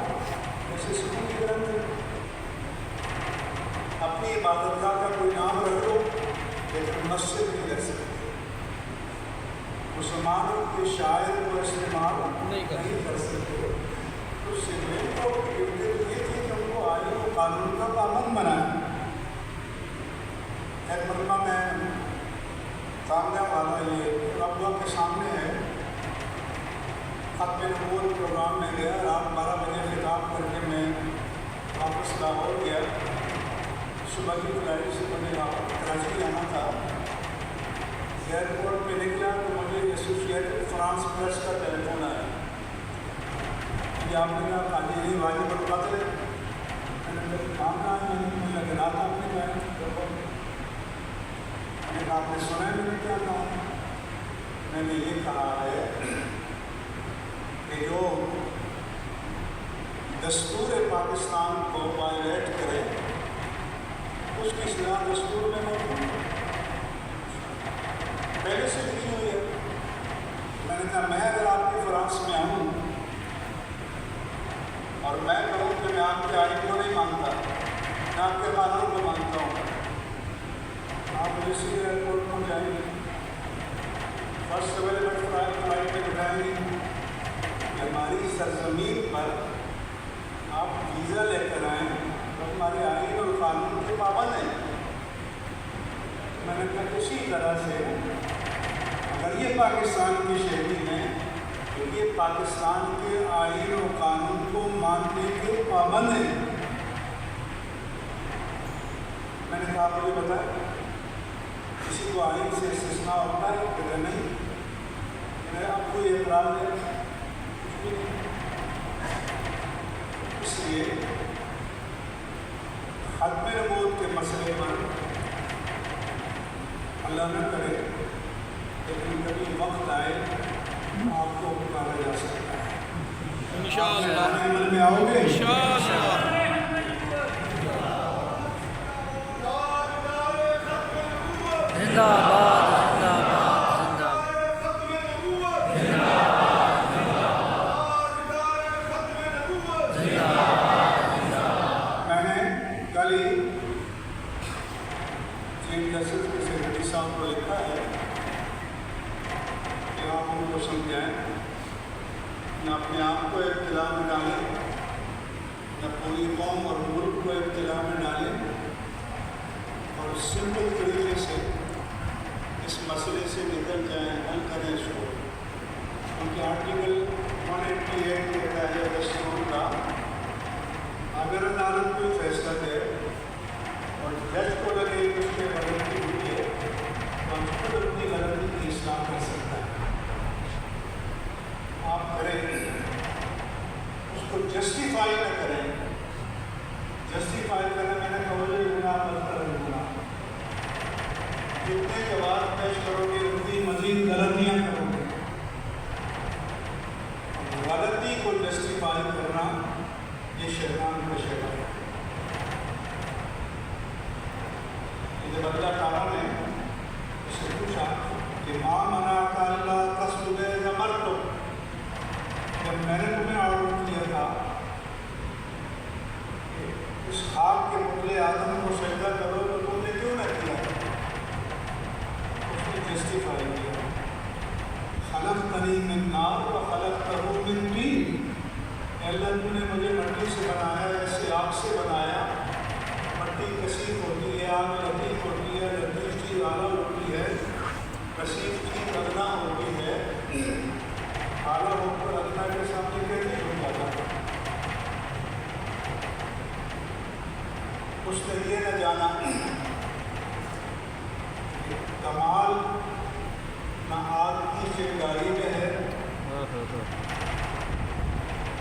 جیسے سکون کی گرنتھ ہے، اپنی عبادت گاہ کا کوئی نام رکھ لو لیکن مسجد نہیں رکھ سکتے۔ مسلمانوں کے شاعر کو استعمال نہیں کر سکتے۔ تو سپریم کورٹ کی ڈیوٹی تو یہ تھی کہ ان کو آئین و قانون کا پابند بنائے۔ ایک مرتبہ میں سامنے والا یہ ربوہ کے سامنے ہے، ختم نبوت پروگرام میں گیا، رات 12 بجے خطاب کر کے میں واپس لاہور گیا، صبح کی فلائٹ سے مجھے کراچی جانا تھا۔ ایئرپورٹ پہ نکلا تو مجھے ایسوسیٹڈ فرانس پریس کا ٹیلی فون آیا کہ آپ نے کہا قادری واجب القتل ہے۔ میں نے کہا کہاں ہے، میں لگنا تھا اپنے بہن میں نے کہا آپ نے سنا ہے میں نے کیا کہا؟ میں نے یہ کہا ہے کہ جو دستور پاکستان کو وائلیٹ کرے اس کی اصلاح دستور میں موجود ہے، پہلے سے لکھی ہوئی ہے۔ میں نے کہا میں اگر آپ کی فرانس میں آؤں اور میں کہوں کہ میں آپ کے آئین کو نہیں مانتا، میں آپ کے قانون کو مانتا ہوں، آپ مجھے سیدھے ایئرپورٹ میں جائیں گے، فرسٹ اویلیبل فلائٹ میں بٹھائیں گے کہ ہماری سرزمین پر آپ ویزا لے کر آئیں تو ہمارے آئین اور قانون کے پابند ہیں۔ میں نے کہا اسی طرح سے اگر یہ پاکستان کی شہری ہیں تو یہ پاکستان کے آئین و قانون کو ماننے کے پابند ہیں۔ میں نے کہا مجھے بتایا کسی کو آئین سے استثناء ہوتا ہے کہ نہیں؟ میں آپ کو یہ اعتراض ہے کچھ بھی نہیں۔ اس لیے ختم نبوت کے مسئلے پر اللہ نہ کرے لیکن کبھی وقت آئے آپ کو پکارا جا سکتا ہے۔ انشاءاللہ عمل میں آؤ گے انشاءاللہ۔ زندہ آباد زندہ آباد زندہ آباد۔ میں نے کل ہی چیف جسٹس کے سیکرٹری صاحب کو لکھا ہے کہ آپ ان کو سمجھائیں، نہ اپنے آپ کو ابتلا میں ڈالیں، نہ پوری قوم اور ملک کو ابتلا میں ڈالیں، اور سمپل طریقے سے اس مسئلے سے نکل جائیں، حل کریں اس کو۔ کیونکہ آرٹیکل 188 کہتا ہے دستور کا اگر عدالت کوئی فیصلہ دے اور جج کو لگے کہ اس میں غلطی ہوئی ہے تو ہم خود اپنی غلطی کی اصلاح کر سکتا ہے۔ آپ کریں اس کو جسٹیفائی نہ کریں۔ جسٹیفائی کریں میں نے کہا یہ گناہ مت کریں گناہ، جتنے جواب پیش کرو گے اتنی مزید غلطیاں کرو گے۔ غلطی کو جسٹیفائی کرنا یہ شیطان کا شیطان ہے۔ جب اللہ تعالیٰ نے اس سے پوچھا کہ ماں منعک اللہ تسجد اذ امرتک، جب میں نے تمہیں آرڈر کیا تھا کہ اس خاک کے پتلے آدم کو سجدہ کرو تو تم نے کیوں نہ کیا؟ اس نے جسٹیفائی کیا، خلقتنی من نار و خلقتہ من طین، اللہ تم نے مجھے مٹی سے بنایا، ایسے آگ سے بنایا۔ مٹی کثیف ہوتی ہے، آگ لطیف ہوتی ہے، لطیف چیز اعلیٰ ہوتی ہے، کثیف چیز ادنا ہوتی ہے۔ اعلیٰ ہو کر ادنا کے سامنے کیسے ہو جاتا ہے؟ اس نے یہ نہ جانا کہ کمال نہ آگ کی چنگاری میں ہے،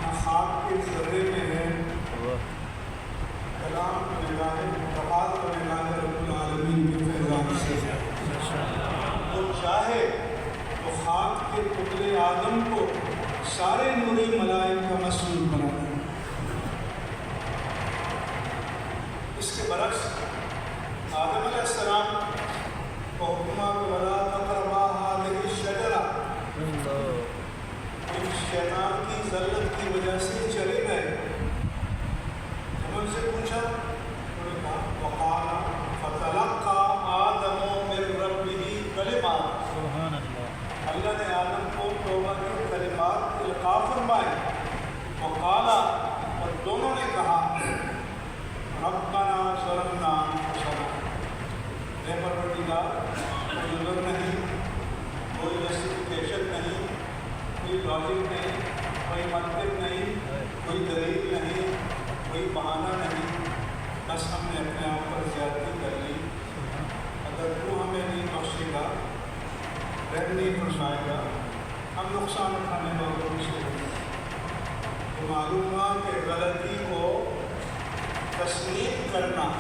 نہ خاک کے ذرے میں ہے، کلام نگاہ کمال و نگاہ رب العالمین کے فیضان سے ہے۔ وہ چاہے تو خاک کے پتلے آدم کو سارے نوری ملائک کا مسئول بنا دے۔ اس کے برعکس آدم علیہ السلام کو حکمہ ولا تقربا هذه الشجرہ، شیطان کی ذلت کی وجہ سے چلے گئے۔ ہم ان سے پوچھا، انہوں نے کہا وقال فتلقى آدم من ربه کلمات، سبحان اللہ، اللہ نے آدم کو توبہ کے کلمات القاء فرمائے۔ وقال، اور دونوں نے کہا ربنا ظلمنا انفسنا، اے پروردگار کوئی ظلم نہیں، کوئی جسٹیفیکیشن نہیں، کوئی لاجک نہیں، کوئی منطق نہیں، کوئی دلیل نہیں، کوئی بہانہ نہیں، بس ہم نے اپنے آپ پر زیادتی کر لی۔ اگر تو ہمیں نہیں بخشے گا، رحم نہیں فرمائے گا، ہم نقصان اٹھانے والوں میں سے ہوں۔ تو معلوم ہوا کہ غلطی کو تسلیم کرنا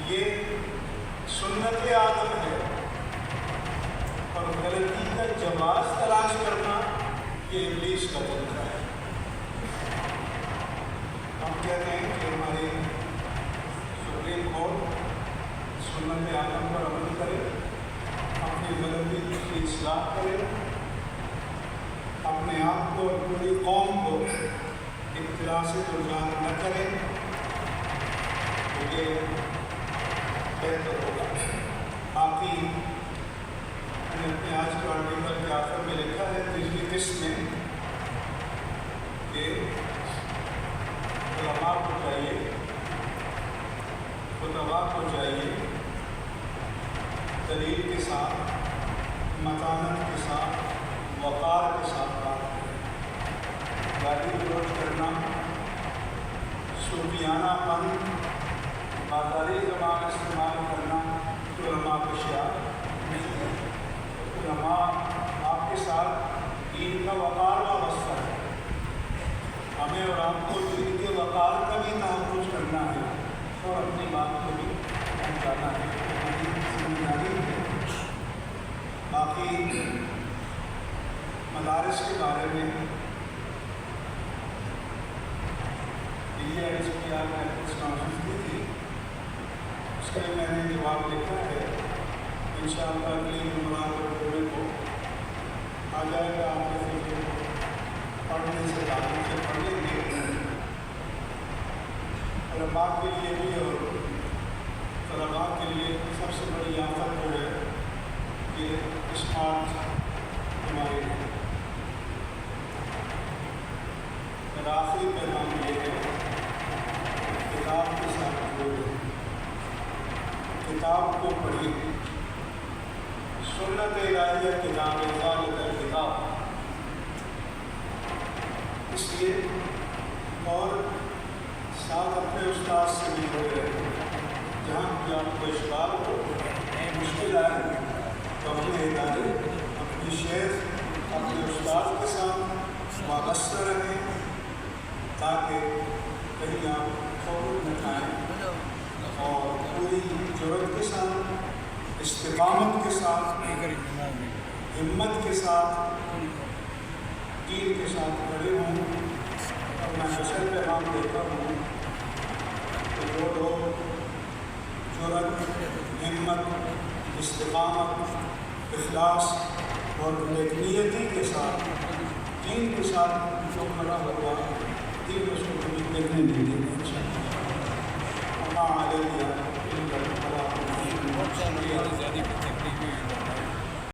یہ سنت آدم ہے، اور غلطی کا جواز تلاش کرنا یہ ابلیس کا طریقہ ہے۔ ہم کہتے ہیں کہ ہماری سپریم کورٹ سنت آدم پر عمل کرے، اپنی غلطی کی اصلاح کرے، اپنے آپ کو اور پوری قوم کو ابتلا سے گزار نہ کرے، تو یہ بہتر ہوگا۔ باقی میں نے اپنے آج کے آرٹیکل کے آخر میں لکھا ہے تیسری قسط میں کہ علماء کو چاہیے، خطباء کو چاہیے دلیل کے ساتھ وقار کے ساتھ بات کریں. گالی گلوچ کرنا، صوفیانہ پن، بازاری زبان استعمال کرنا علماء کا شعار نہیں ہے. علماء آپ کے ساتھ دین کا وقار وابستہ ہے. ہمیں اور آپ کو دین کے وقار کا بھی تحفظ کرنا ہے اور اپنی بات کو بھی پہنچانا ہے. ذمہ داری ہے. باقی مدارس کے بارے میں اس کی آپ نے کچھ کانفرنس کی تھی، اس کے میں نے جواب لکھا ہے. انشاءاللہ اگلی جمعرات اور جمعے کو آ جائے گا. آپ کے فکر پڑھنے سے تعلق سے پڑھ لیں گے. طلباء کے لیے بھی اور طلباء کے لیے سب سے بڑی آفت جو ہے کہ اسمارٹ ہمارے آخری پیغام یہ ہے، کتاب کے ساتھ جوڑیں، کتاب کو پڑھیں. سنت الہیہ کتاب خالق کتاب، اس لیے اور ساتھ اپنے استاد سے بھی جڑے رہیں. جہاں بھی آپ کو اشکال ہو، مشکل آئے تو اپنے ادارے، اپنی شیخ، اپنے استاد کے ساتھ وابستہ رہیں تاکہ کہیں آپ فوت نہ کھائیں اور پوری جرأت کے ساتھ، استقامت کے ساتھ، ہمت کے ساتھ، دین کے ساتھ کھڑے ہوں. اور میں اکثر پیغام دیتا ہوں کہ جو لوگ جرأت، ہمت، استقامت، اخلاص اور نیکیتی کے ساتھ دین کے ساتھ جو کھڑا ہوا، دین اس کو کبھی دیکھنے نہیں دیں گے.